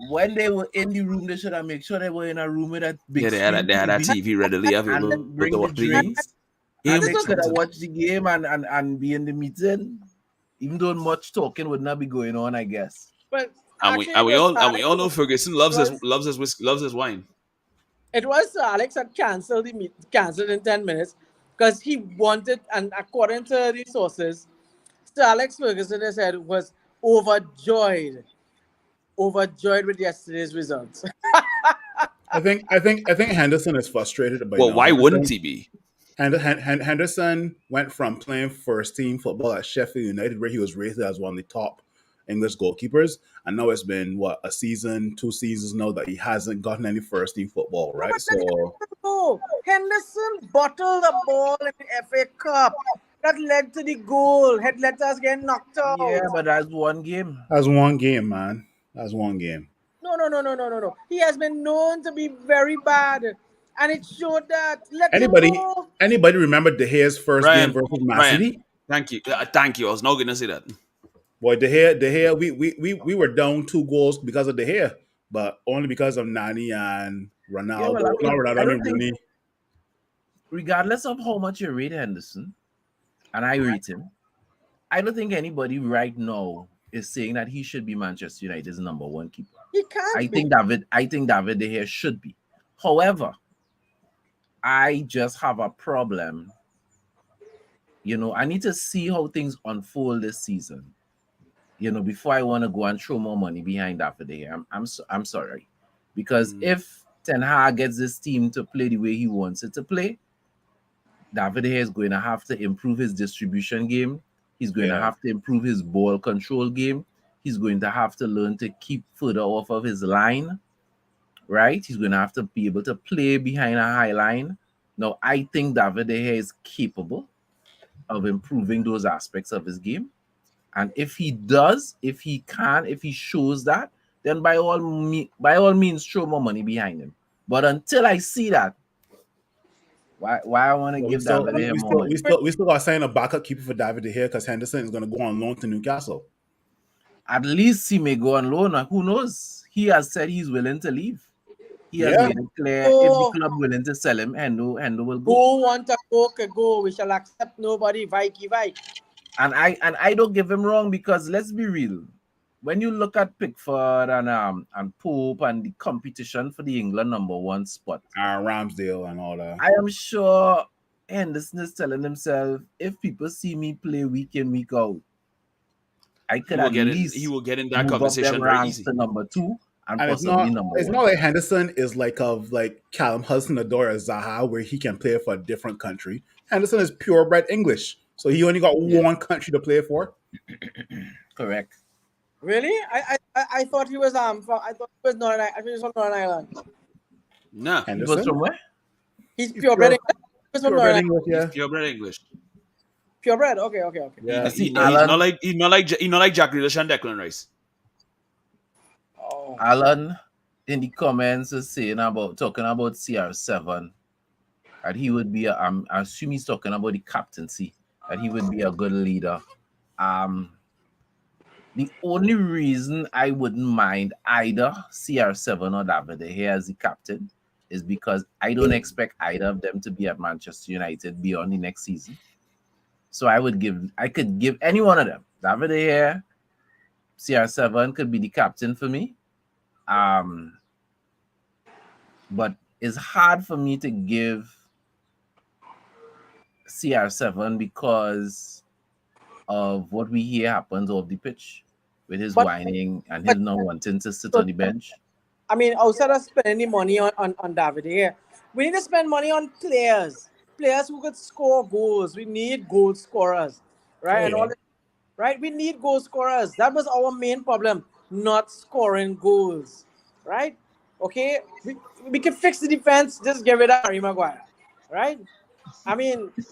When they were in the room, they should have made sure they were in a room with a big they had a TV readily available. And bring the drinks. And they could have watched the game and be in the meeting. Even though much talking would not be going on, I guess. But we all know Ferguson loves his wine. It was Alex had canceled in 10 minutes because he wanted, and according to the sources, Sir Alex Ferguson has said was overjoyed with yesterday's results. I think Henderson is frustrated by. Well, why wouldn't he be? Henderson went from playing first team football at Sheffield United, where he was rated as one of the top English goalkeepers, and now it's been a season, 2 seasons now that he hasn't gotten any first team football, right? So Henderson bottled the ball in the FA Cup. That led to the goal. Had let us get knocked out. Yeah, but that's one game. That's one game, man. That's one game. No. He has been known to be very bad. And it showed that. Anybody remember De Gea's first game versus Man City? Thank you. Thank you. I was not going to say that. Boy, De Gea, we were down 2 goals because of De Gea, but only because of Nani and Ronaldo. Rooney. Regardless of how much you rate Henderson, and I rate him, I don't think anybody right now is saying that he should be Manchester United's number 1 keeper. He can't. I think David De Gea should be. However, I just have a problem. I need to see how things unfold this season. Before I want to go and throw more money behind David De Gea. I'm sorry, because if Ten Hag gets this team to play the way he wants it to play, David De Gea is going to have to improve his distribution game. He's going to have to improve his ball control game. He's going to have to learn to keep further off of his line, right? He's going to have to be able to play behind a high line. Now, I think David De Gea is capable of improving those aspects of his game. And if he shows that, then by all means, throw more money behind him. But until I see that, why I want to give David De Gea more money? We still got to sign a backup keeper for David De Gea because Henderson is going to go on loan to Newcastle. At least he may go on loan. Who knows? He has said he's willing to leave. He has made it clear if the club willing to sell him, Hendo will go. Who want to go? We shall accept nobody. Vike. And I don't give him wrong, because let's be real. When you look at Pickford and Pope and the competition for the England number 1 spot, Ramsdale and all that, I am sure Henderson is telling himself, if people see me play week in, week out, I could he will get in that conversation very easy. To number 2 and it's possibly not, number 1. It's not like Henderson is like Callum Hudson-Odoi or Zaha, where he can play for a different country. Henderson is purebred English, so he only got one country to play for. Correct. Really? I thought he was from I thought he was Northern I think he was from Northern Ireland. Nah, He was Henderson? from where? He's He's purebred English. He was from purebred Northern Ireland. English, he's yeah. purebred English. Purebred. Okay. Yeah. You see, He's Alan, not like Jack Grealish and Declan Rice. Oh. Alan in the comments is saying about talking about CR7 that he would be I assume he's talking about the captaincy, that he would be a good leader. The only reason I wouldn't mind either CR7 or David De Gea as the captain is because I don't expect either of them to be at Manchester United beyond the next season. So I could give any one of them. David De Gea, CR7 could be the captain for me. But it's hard for me to give CR7 because of what we hear happens off the pitch with his But whining and his but not wanting to sit so, on the bench. I mean, outside of spending money on David here, we need to spend money on players who could score goals. We need goal scorers, right? Oh And yeah. all that, right? We need goal scorers. That was our main problem, not scoring goals, right? Okay, we can fix the defense. Just get rid of Harry Maguire, right? I mean, I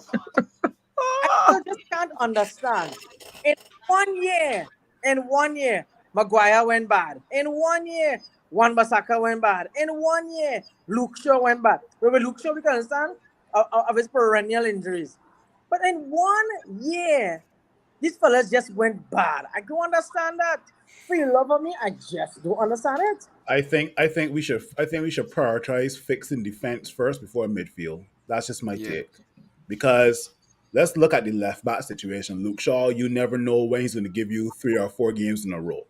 still just can't understand. In 1 year, in 1 year, Maguire went bad. In 1 year, Wan-Bissaka went bad. In 1 year, Luke Shaw went bad. But with Luke Shaw, we can understand of his perennial injuries. But in 1 year, these fellas just went bad. I don't understand that. For the love of me, I just don't understand it. I think we should prioritize fixing defense first before midfield. That's just my Yeah. take. Because let's look at the left back situation. Luke Shaw, you never know when he's going to give you 3 or 4 games in a row.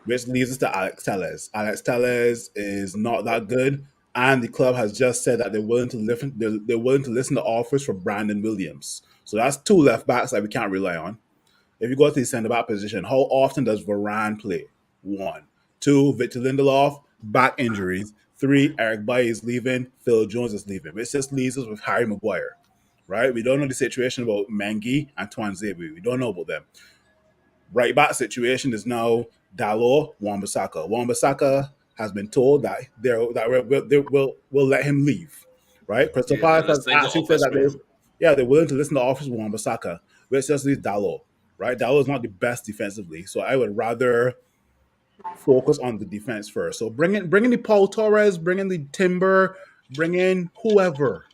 Which leads us to Alex Telles. Alex Telles is not that good, and the club has just said that they're willing to listen to offers for Brandon Williams. So that's 2 left backs that we can't rely on. If you go to the centre back position, how often does Varane play? 1. 2, Victor Lindelof, back injuries. 3, Eric Bailly is leaving, Phil Jones is leaving. Which just leaves us with Harry Maguire, right? We don't know the situation about Mengi and Twanzebe. We don't know about them. Right back situation is now Dalot, Wan-Bissaka. Wan-Bissaka has been told that we'll let him leave, right? Crystal Yeah, they're Palace has listening to actually said offers that for him. they're willing to listen to offers with Wan-Bissaka, which just leaves Dalot, right? Dalot is not the best defensively, so I would rather focus on the defense first. So bring in the Paul Torres, bring in the Timber, bring in whoever,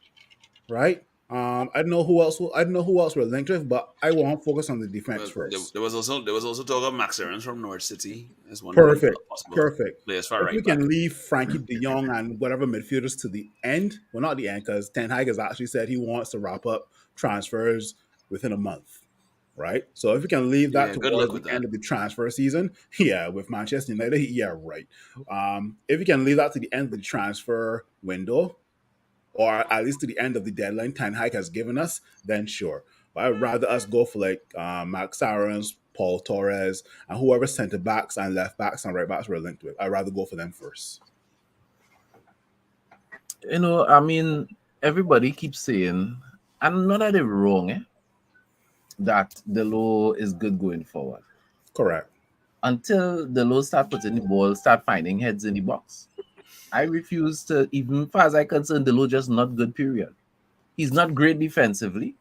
right? I don't know who else. I don't know who else we're linked with, but I want to focus on the defense Well, first. there was also talk of Max Aarons from Norwich City as one of the Perfect, possible perfect. players for If we right back. can leave Frankie De Jong and whatever midfielders to the end, well, not the end, because Ten Hag has actually said he wants to wrap up transfers within a month, right? So if we can leave that Yeah, good luck towards the with that. end of the transfer season, yeah, with Manchester United, yeah, right. If we can leave that to the end of the transfer window, or at least to the end of the deadline Ten Hag has given us, then sure. But I'd rather us go for like Max Aarons, Paul Torres, and whoever centre backs and left backs and right backs we're linked with. I'd rather go for them first. I mean, everybody keeps saying, and none of them wrong, that the law is good going forward. Correct. Until the law start putting the ball, start finding heads in the box. I refuse to, even far as I concerned, the law just not good, period. He's not great defensively.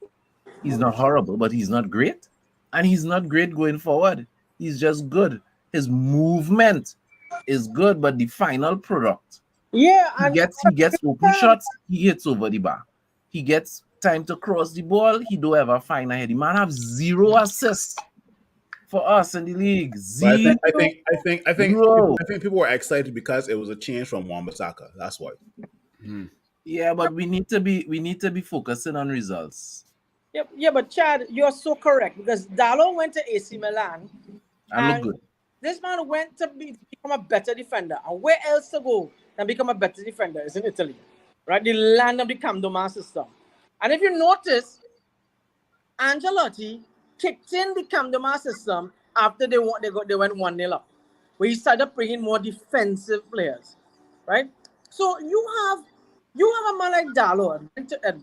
He's not horrible, but he's not great. And he's not great going forward. He's just good. His movement is good, but the final product, Yeah, he and gets open shots, he hits over the bar. He gets time to cross the ball, he don't ever find a head. The man have 0 assists for us in the league. But Zero. I think people were excited because it was a change from Wan-Bissaka. That's why. Hmm. Yeah, but we need to be focusing on results. yeah, but Chad, you're so correct because Dallo went to AC Milan And look and good. this man went to become a better defender. And where else to go than become a better defender is in Italy, right? The land of the Camdoma system. And if you notice, Angelotti kicked in the Camdoma system after they went 1-0 up, where he started bringing more defensive players, right? So you have a man like Dallo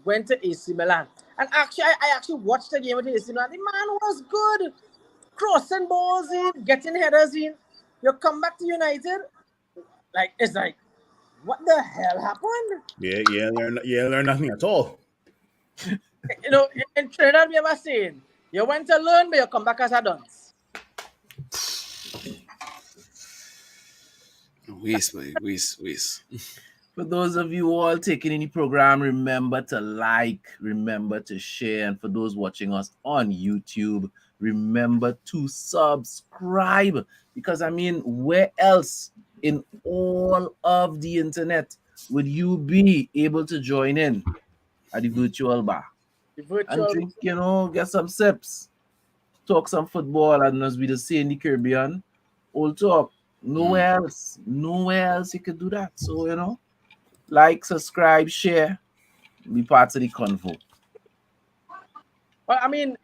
went to AC Milan, and actually I actually watched the game with AC Milan. The man was good. crossing balls in, getting headers in. You come back to United, like it's like, what the hell happened? Learn nothing at all. You know, in Trinidad we ever saying, you went to learn, but you come back as a dunce. Waste. For those of you all taking in the program, remember to like, remember to share, and for those watching us on YouTube, remember to subscribe. Because I mean, where else in all of the internet would you be able to join in at the virtual bar The and virtual drink, get some sips, talk some football, and as we just say in the Caribbean, old talk. Nowhere else you could do that. So, like, subscribe, share, be part of the convo. Well, I mean,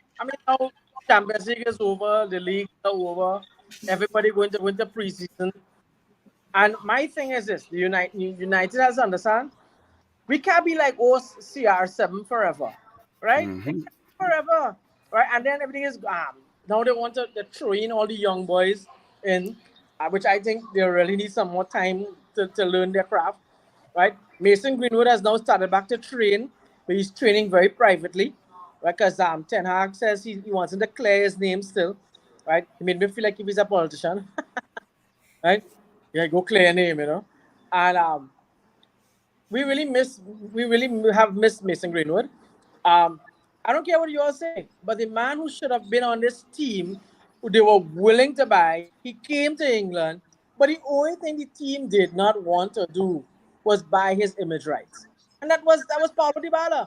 now Champions League is over, the league is over, everybody going to winter preseason. And my thing is this: the United has to understand, we can't be like CR7 forever, right? Forever, right? And then everything is now they want to throw in all the young boys in, which I think they really need some more time to learn their craft, right? Mason Greenwood has now started back to train, but he's training very privately, right? Because Ten Hag says he wants to declare his name still, right? He made me feel like if he's a politician, right? Yeah, go clear your name, and we really have missed Mason Greenwood. I don't care what you all say, but the man who should have been on this team, who they were willing to buy, he came to England, but the only thing the team did not want to do was buy his image rights, and that was Paulo Dybala.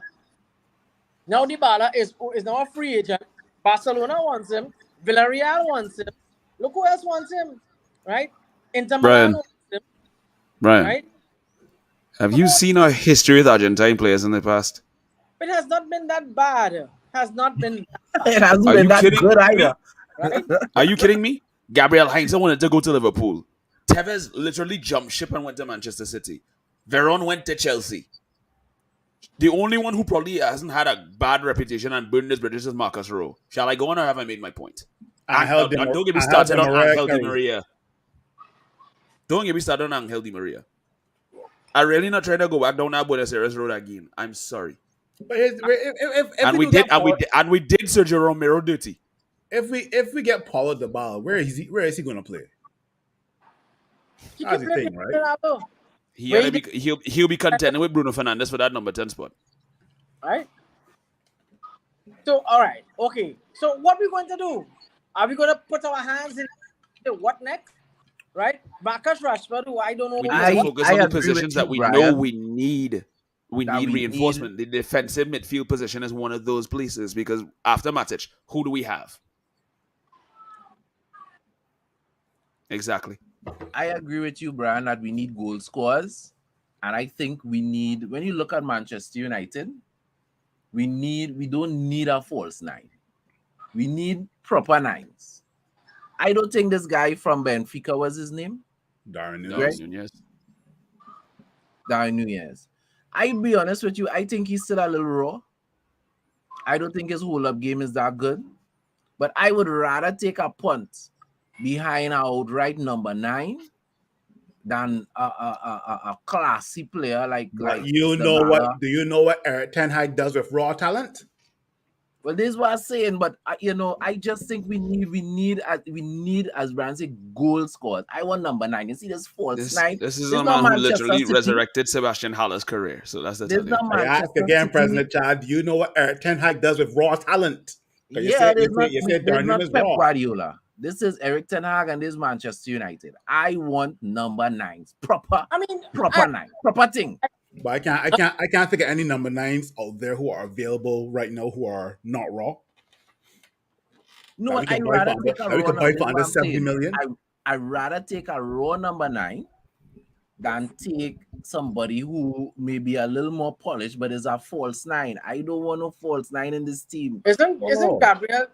Now Dybala is now a free agent. Barcelona wants him. Villarreal wants him. Look who else wants him, right? Inter Milan wants him, Brian, right? have you seen our history with Argentine players in the past? It has not been that bad. Has not been It hasn't Are been you that kidding good me? either. right. Are you kidding me? Gabriel Heinze wanted to go to Liverpool. Tevez literally jumped ship and went to Manchester City. Veron went to Chelsea. The only one who probably hasn't had a bad reputation and burned his bridges is Marcus Rowe. Shall I go on or have I made my point? And don't get me started on Angel Di Maria. Don't get me started on Angel Di Maria. I'm really not trying to go back down that Buenos Aires road again. I'm sorry. But if And we did Sergio Romero dirty. if we get Paulo Dybala, where is he going to play? He That's can the play thing, right? Ronaldo, He'll be contending with Bruno Fernandes for that number 10 spot. right? So, all right, okay. So, what we going to do? Are we going to put our hands in what next? Right? Marcus Rashford, who I don't know. We need to focus on the agree positions with that you, we Brian. know we need. We That need we reinforcement. The defensive midfield position is one of those places because after Matic, who do we have? Exactly. I agree with you, Brian, that we need goal scorers. And I think we need, when you look at Manchester United, we don't need a false nine. We need proper nines. I don't think this guy from Benfica was his name. Darwin Nunez. Darwin Nunez. I'll be honest with you, I think he's still a little raw. I don't think his hold-up game is that good. But I would rather take a punt behind our outright number 9 than a classy player like do Dybala. you know what Eric Ten Hag does with raw talent? Well, this is what I'm saying, but I just think we need as Brian said, goal scorers. I want number 9. You see this false 9. This is This a not man who Manchester literally City. resurrected Sebastian Haller's career. So that's the This thing. not I ask Manchester again, City. President Chad, do you know what Eric Ten Hag does with raw talent? Yeah, you say this Darwin not is Pep raw. Guardiola. This is Eric Ten Hag and this is Manchester United. I want number 9s. Proper 9. Proper thing. But I can't think of any number 9s out there who are available right now who are not raw. No, I'd rather take a raw number 9. 70 million. I'd rather take a raw number 9 than take somebody who may be a little more polished but is a false 9. I don't want no false 9 in this team. Isn't Gabriel?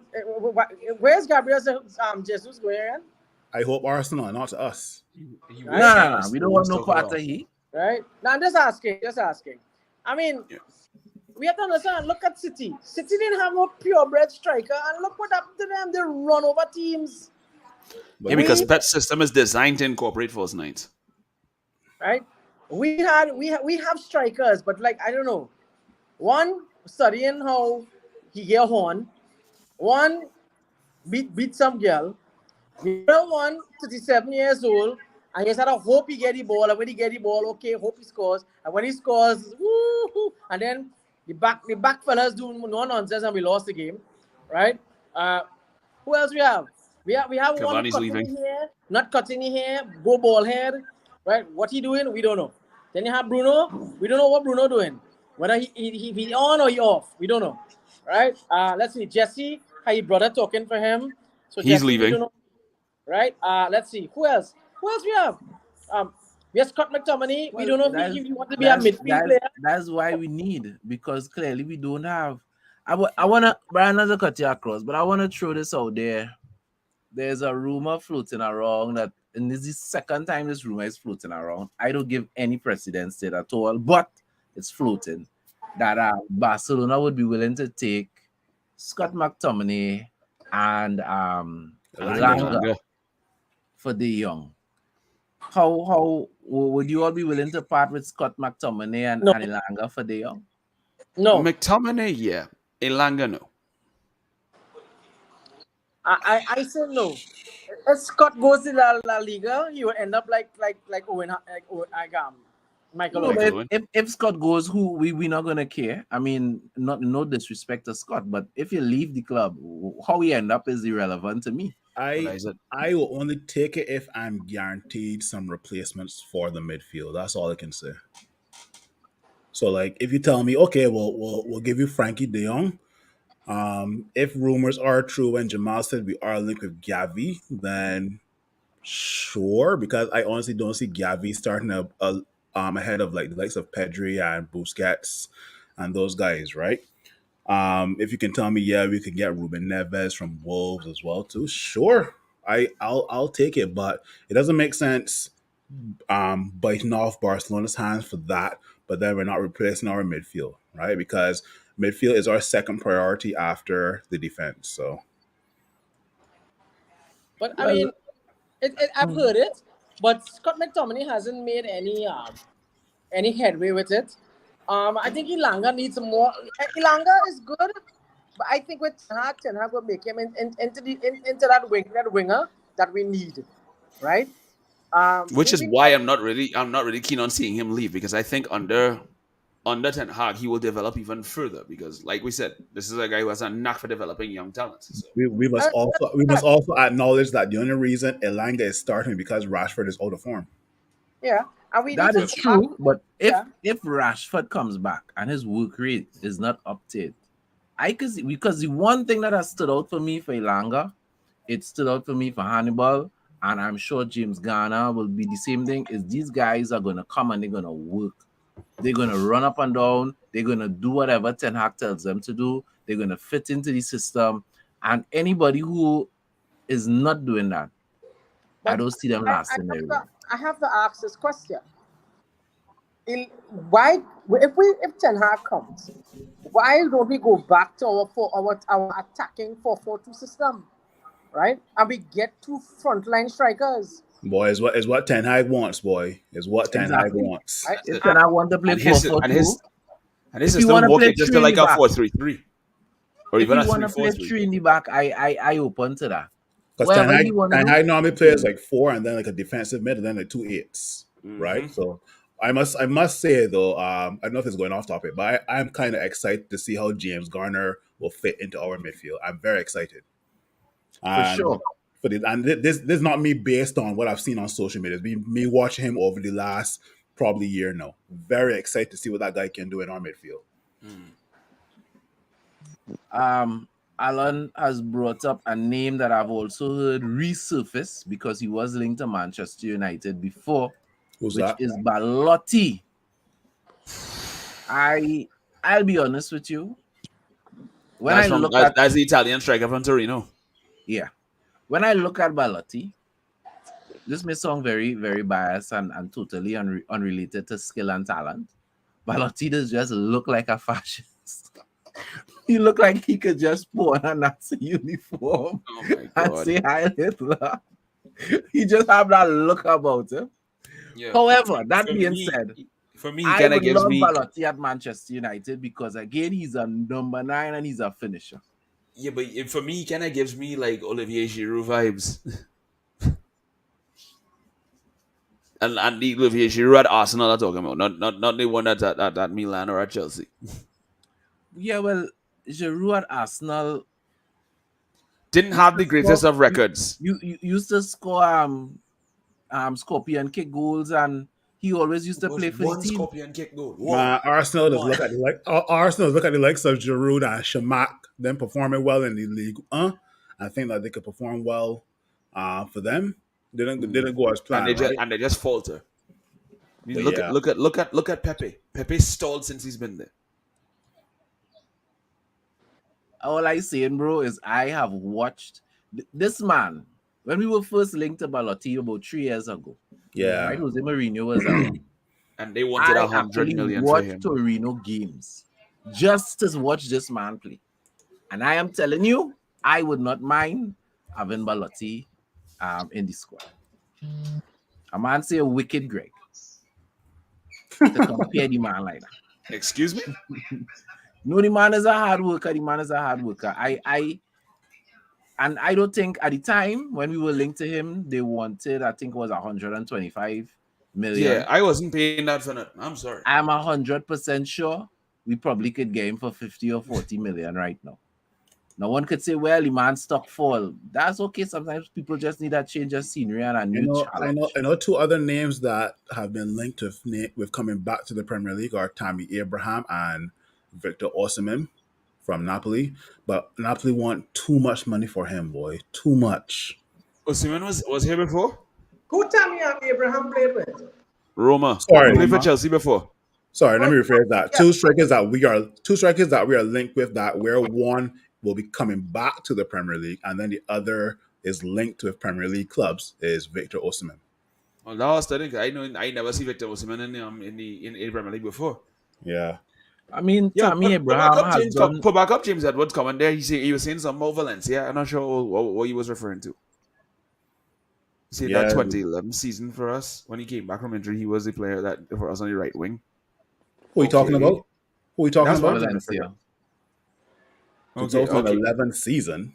Where's Gabriel Jesus going again? I hope Arsenal, not to us. No. We don't want no part of he. Right? Now I'm just asking. I mean, we have to understand. Look at City. City didn't have no purebred striker, and look what happened to them. They run over teams. Yeah, But because We Pet's system is designed to incorporate false nines. right. We have strikers, but like I don't know. One studying how he get horn. One beat some girl. The other one, 37 years old, and he said, I hope he get the ball. And when he get the ball, okay, hope he scores. And when he scores, woo, and then the back fellas do no nonsense and we lost the game. Right? Uh who else we have? We have one Cavani's cutting leaving. the hair, not cutting the hair, go ball head. Right? What he doing? We don't know. Then you have Bruno. We don't know what Bruno doing. Whether he on or he off. We don't know. Right? Let's see. Jesse, how your brother talking for him. So He's Jesse, we don't leaving. know, right? Let's see. Who else? Who else we have? We have Scott McTominay. We Well, don't know if he want to be a midfield player. that's why we need, because clearly we don't have. I wanna, Brian, not to cut you across, but I wanna throw this out there. There's a rumor floating around that, and this is the second time this rumor is floating around. I don't give any precedence to it at all, but it's floating that Barcelona would be willing to take Scott McTominay and Langa Elanga. for De Jong. How would you all be willing to part with Scott McTominay and, No, Elanga for De Jong? no. McTominay, yeah. Elanga, no. I say no. If Scott goes to La Liga, he will end up like Owen, Michael No, Owen. but Michael Owen. if Scott goes, who we not gonna care. I mean, no disrespect to Scott, but if you leave the club, how we end up is irrelevant to me. What I I said. I will only take it if I'm guaranteed some replacements for the midfield. That's all I can say. So like if you tell me, okay, we'll give you Frankie De Jong. If rumors are true and Jamal said we are linked with Gavi, then sure, because I honestly don't see Gavi starting ahead of like the likes of Pedri and Busquets and those guys, right? If you can tell me, yeah, we can get Ruben Neves from Wolves as well too. Sure, I'll take it, but it doesn't make sense biting off Barcelona's hands for that, but then we're not replacing our midfield, right? Because midfield is our second priority after the defense. So But I Well, mean, I've heard it, but Scott McTominay hasn't made any headway with it. I think Ilanga needs some more. Ilanga is good, but I think with Ten Hag will make him into that winger that we need, right? Which is We why I'm not really keen on seeing him leave, because I think under Ten Hag he will develop even further, because like we said, this is a guy who has a knack for developing young talents. So we must also acknowledge that the only reason Elanga is starting because Rashford is out of form. yeah, and we need that to is true, but yeah. if Rashford comes back and his work rate is not up to it, I could see, because the one thing that has stood out for me for Elanga, it stood out for me for Hannibal, and I'm sure James Garner will be the same thing. Is these guys are gonna come and they're gonna work. They're gonna run up and down. They're gonna do whatever Ten Hag tells them to do. They're gonna fit into the system. And anybody who is not doing that, I But don't see them I, I lasting have very to long. I have to ask this question. Why if Ten Hag comes, why don't we go back to our attacking 4-4-2 system, right? And we get two frontline strikers, Boy, is what Ten Hag wants. Boy, is what Ten Hag Exactly. wants. right? that's If it. Ten Hag want to play And four his four and two, his and his if you want system to work play it just three to in the like a back, 4-3-3, or if even you a want to play 3-4-3. three in the back, I open to that. Because Whatever he want to Ten do. Hag normally plays like four and then like a defensive mid and then like two eights, right? So I must say though, I don't know if it's going off topic, but I'm kind of excited to see how James Garner will fit into our midfield. I'm very excited. For And sure. this is not me based on what I've seen on social media. It's me watching him over the last probably year now. Very excited to see what that guy can do in our midfield. Alan has brought up a name that I've also heard resurface because he was linked to Manchester United before, Who's which that? is Balotti. I'll be honest with you. When I look at That's the Italian striker from Torino. when I look at Balotti, this may sound very, very biased and totally unrelated to skill and talent. Balotti does just look like a fascist. He looked like he could just put on a Nazi uniform Oh my and god. say hi Hitler. He just have that look about him. Yeah. However, that For being me, said, he I kind of would gives love me. Balotti at Manchester United because again he's a number 9 and he's a finisher. Yeah, but for me, he kind of gives me like Olivier Giroud vibes. And the Olivier Giroud at Arsenal I'm talking about, not the one that's at Milan or at Chelsea. Yeah, well, Giroud at Arsenal Didn't used have to the greatest score. of records. You used to score scorpion kick goals, and he always used to Was play for the one team. scorpion kick goal. One. Arsenal does One. look at Arsenal look at the likes of Giroud and Shamak, them performing well in the league. I think that they could perform well for them. Didn't go as And planned, right? they just falter. I mean, But look yeah, at look at Pepe. Pepe stalled since he's been there. All I saying, bro, is I have watched this man when we were first linked to Balotti about 3 years ago. yeah. Right, Jose Mourinho was around. And they wanted I 100 actually million for watched him. Torino games just to watch this man play, and I am telling you, I would not mind having Balotti in the squad. A man say a wicked Greg to compare the man like that. Excuse me? No, the man is a hard worker. The man is a hard worker. I don't think at the time when we were linked to him, they wanted, I think it was 125 million. Yeah, I wasn't paying that for nothing. I'm sorry. I'm 100% sure we probably could get him for 50 or 40 million right now. No one could say, well, the man stock fall. That's okay. Sometimes people just need that change of scenery and a new challenge. I know two other names that have been linked with coming back to the Premier League are Tammy Abraham and Victor Osimhen from Napoli. But Napoli want too much money for him, boy. Too much. Osimhen was here before? Who Tammy Abraham played with? Roma. Sorry, He played for Roma. Chelsea before. Sorry, let me rephrase that. Two strikers that we are linked with, that where one will be coming back to the Premier League and then the other is linked with Premier League clubs is Victor Osimhen. Well, that was studying. I know I never see Victor Osimhen in the Premier League before. Yeah. I mean, Yeah, Tammy Abraham has done. Put back up James Edwards coming there. He was saying something about Valencia. I'm not sure what he was referring to. See Yeah. that 2011 season for us when he came back from injury, he was the player that for us on the right wing. Who are you talking Okay. about? Who are you talking That's what about? I'm trying to figure Valencia. out. Okay, okay. 2011 season.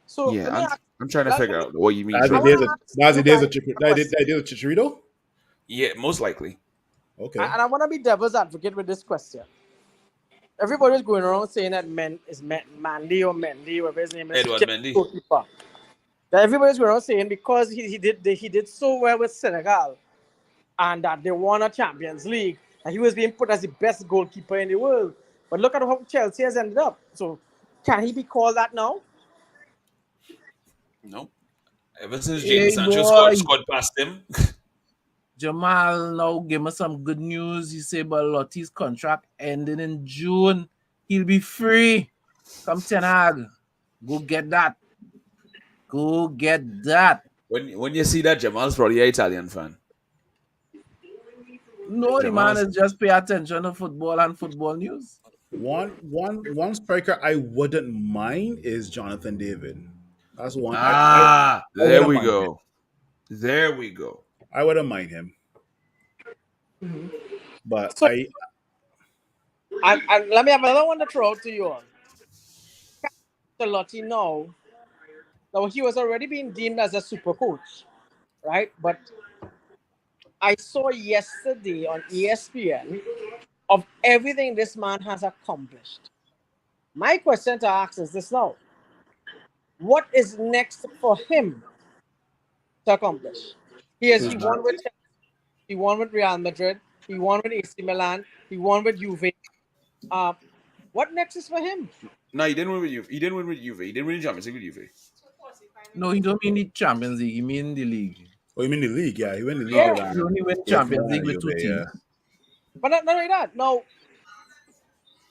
So Yeah, let me ask, I'm trying to figure out what you mean. That's the Sean. days of you guys a Chicharito? Yeah, most likely. Okay. and I want to be devil's advocate with this question. Everybody's going around saying that Mandy, whatever his name is, Edward Mendy. goalkeeper. That everybody's going around saying because he did so well with Senegal and that they won a Champions League, and he was being put as the best goalkeeper in the world. But look at how Chelsea has ended up. So can he be called that now? No. Ever since Hey, Jadon Sancho boy. scored past him. Jamal now give us some good news. He say Balotti's contract ending in June. He'll be free. Come Ten Hag. Go get that. Go get that. When you see that, Jamal's probably an Italian fan. No, the Jamal man is just pay attention to football and football news. One striker I wouldn't mind is Jonathan David. That's one. There wouldn't we mind go. There we go. I wouldn't mind him. But So- And let me have another one to throw out to you all. Ancelotti now he was already being deemed as a super coach, right? But I saw yesterday on ESPN of everything this man has accomplished. My question to ask is this now. What is next for him to accomplish? He won with Chelsea, he won with Real Madrid, he won with AC Milan, he won with Juve. What next is for him? No, he didn't win with Juve. He didn't win with Juve. He didn't win the Champions League with Juve. No, he don't mean the Champions League. He mean the league. Oh, you mean the league? Yeah, he went the league. Yeah. He only win Champions League with two teams. But not only that. No,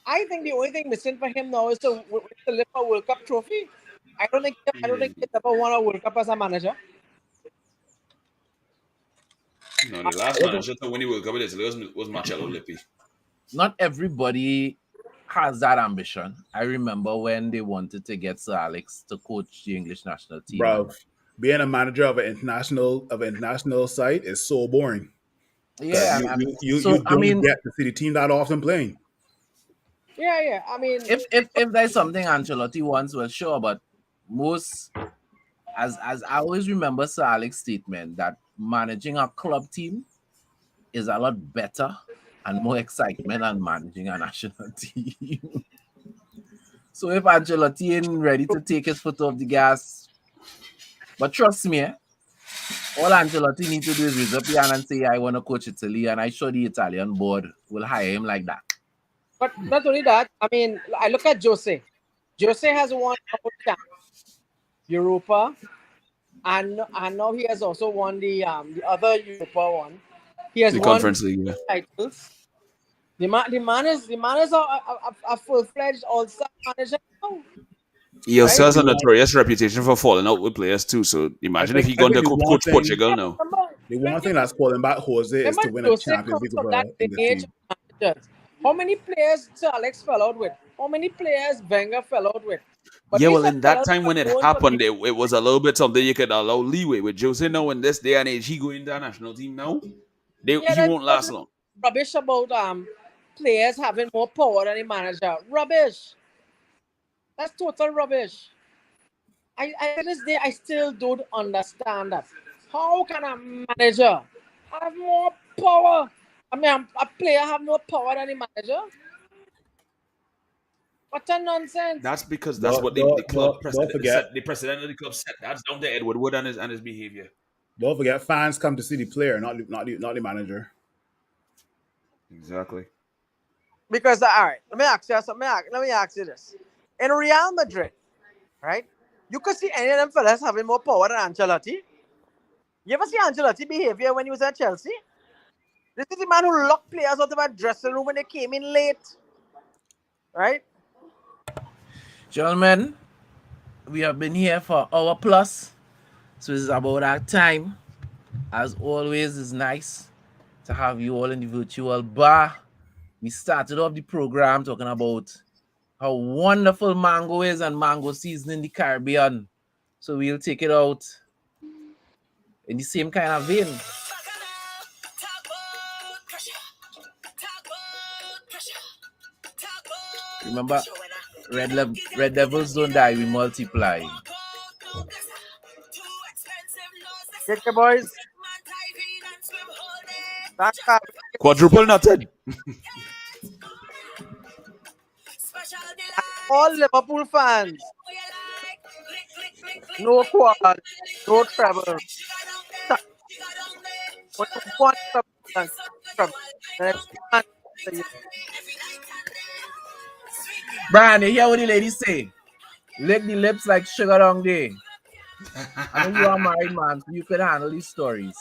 I think the only thing missing for him now is to lift a World Cup trophy. I don't think he's ever won a World Cup as a manager. No, the last manager to win the World Cup with Italy was Marcello Lippi. Not everybody has that ambition. I remember when they wanted to get Sir Alex to coach the English national team. Bro, being a manager of an international site is so boring. Yeah, You don't get to see the team that often playing. Yeah. I mean, if there's something Ancelotti wants, well, sure, but most, as I always remember Sir Alex's statement that managing a club team is a lot better and more excitement than managing a national team. So if Ancelotti ain't ready to take his foot off the gas, but trust me, all Ancelotti need to do is raise up your hand and say, I want to coach Italy, and I'm sure the Italian board will hire him like that. but not only that. I mean, I look at Jose. Jose has won Europa, and now he has also won the other Europa one. He has The won Conference League. titles. The man is a full-fledged all-star manager now. He also Right? has a notorious reputation for falling out with players too. So imagine if he I gone think to the one coach thing- Portugal now. The one thing that's calling back Jose is to win a Jose Champions comes League from with that an English lineage team. of managers. How many players Sir Alex fell out with? How many players Wenger fell out with? But Yeah, these well, are in that fellas time who when are it known to happened, be it was a little bit something you could allow leeway with. Jose now in this day and age, he going to a national team now. He that's won't last long. rubbish about players having more power than the manager. Rubbish. That's total rubbish. I to this day I still don't understand that. How can a manager have more power? I mean, a player have more power than the manager? What a nonsense! That's because that's what the club Don't president forget. set. The president of the club set. That's down to Edward Wood and his behavior. Don't forget, fans come to see the player, not the manager. Exactly. Because all right, let me ask you something. Let me ask you this: in Real Madrid, right? You could see any of them fellas having more power than Ancelotti. You ever see Ancelotti behavior when he was at Chelsea? This is the man who locked players out of that dressing room when they came in late, right? Gentlemen, we have been here for an hour plus, so it's about that time. As always, it's nice to have you all in the virtual bar. We started off the program talking about how wonderful mango is and mango season in the Caribbean. So we'll take it out in the same kind of vein. Remember, Red Devils don't die, we multiply. Get your boys. Quadruple nutted. All Liverpool fans. No quad, no treble. But one treble. Brian, you hear what the ladies say? Lick the lips like sugar down there. I know you are married, man, so you can handle these stories.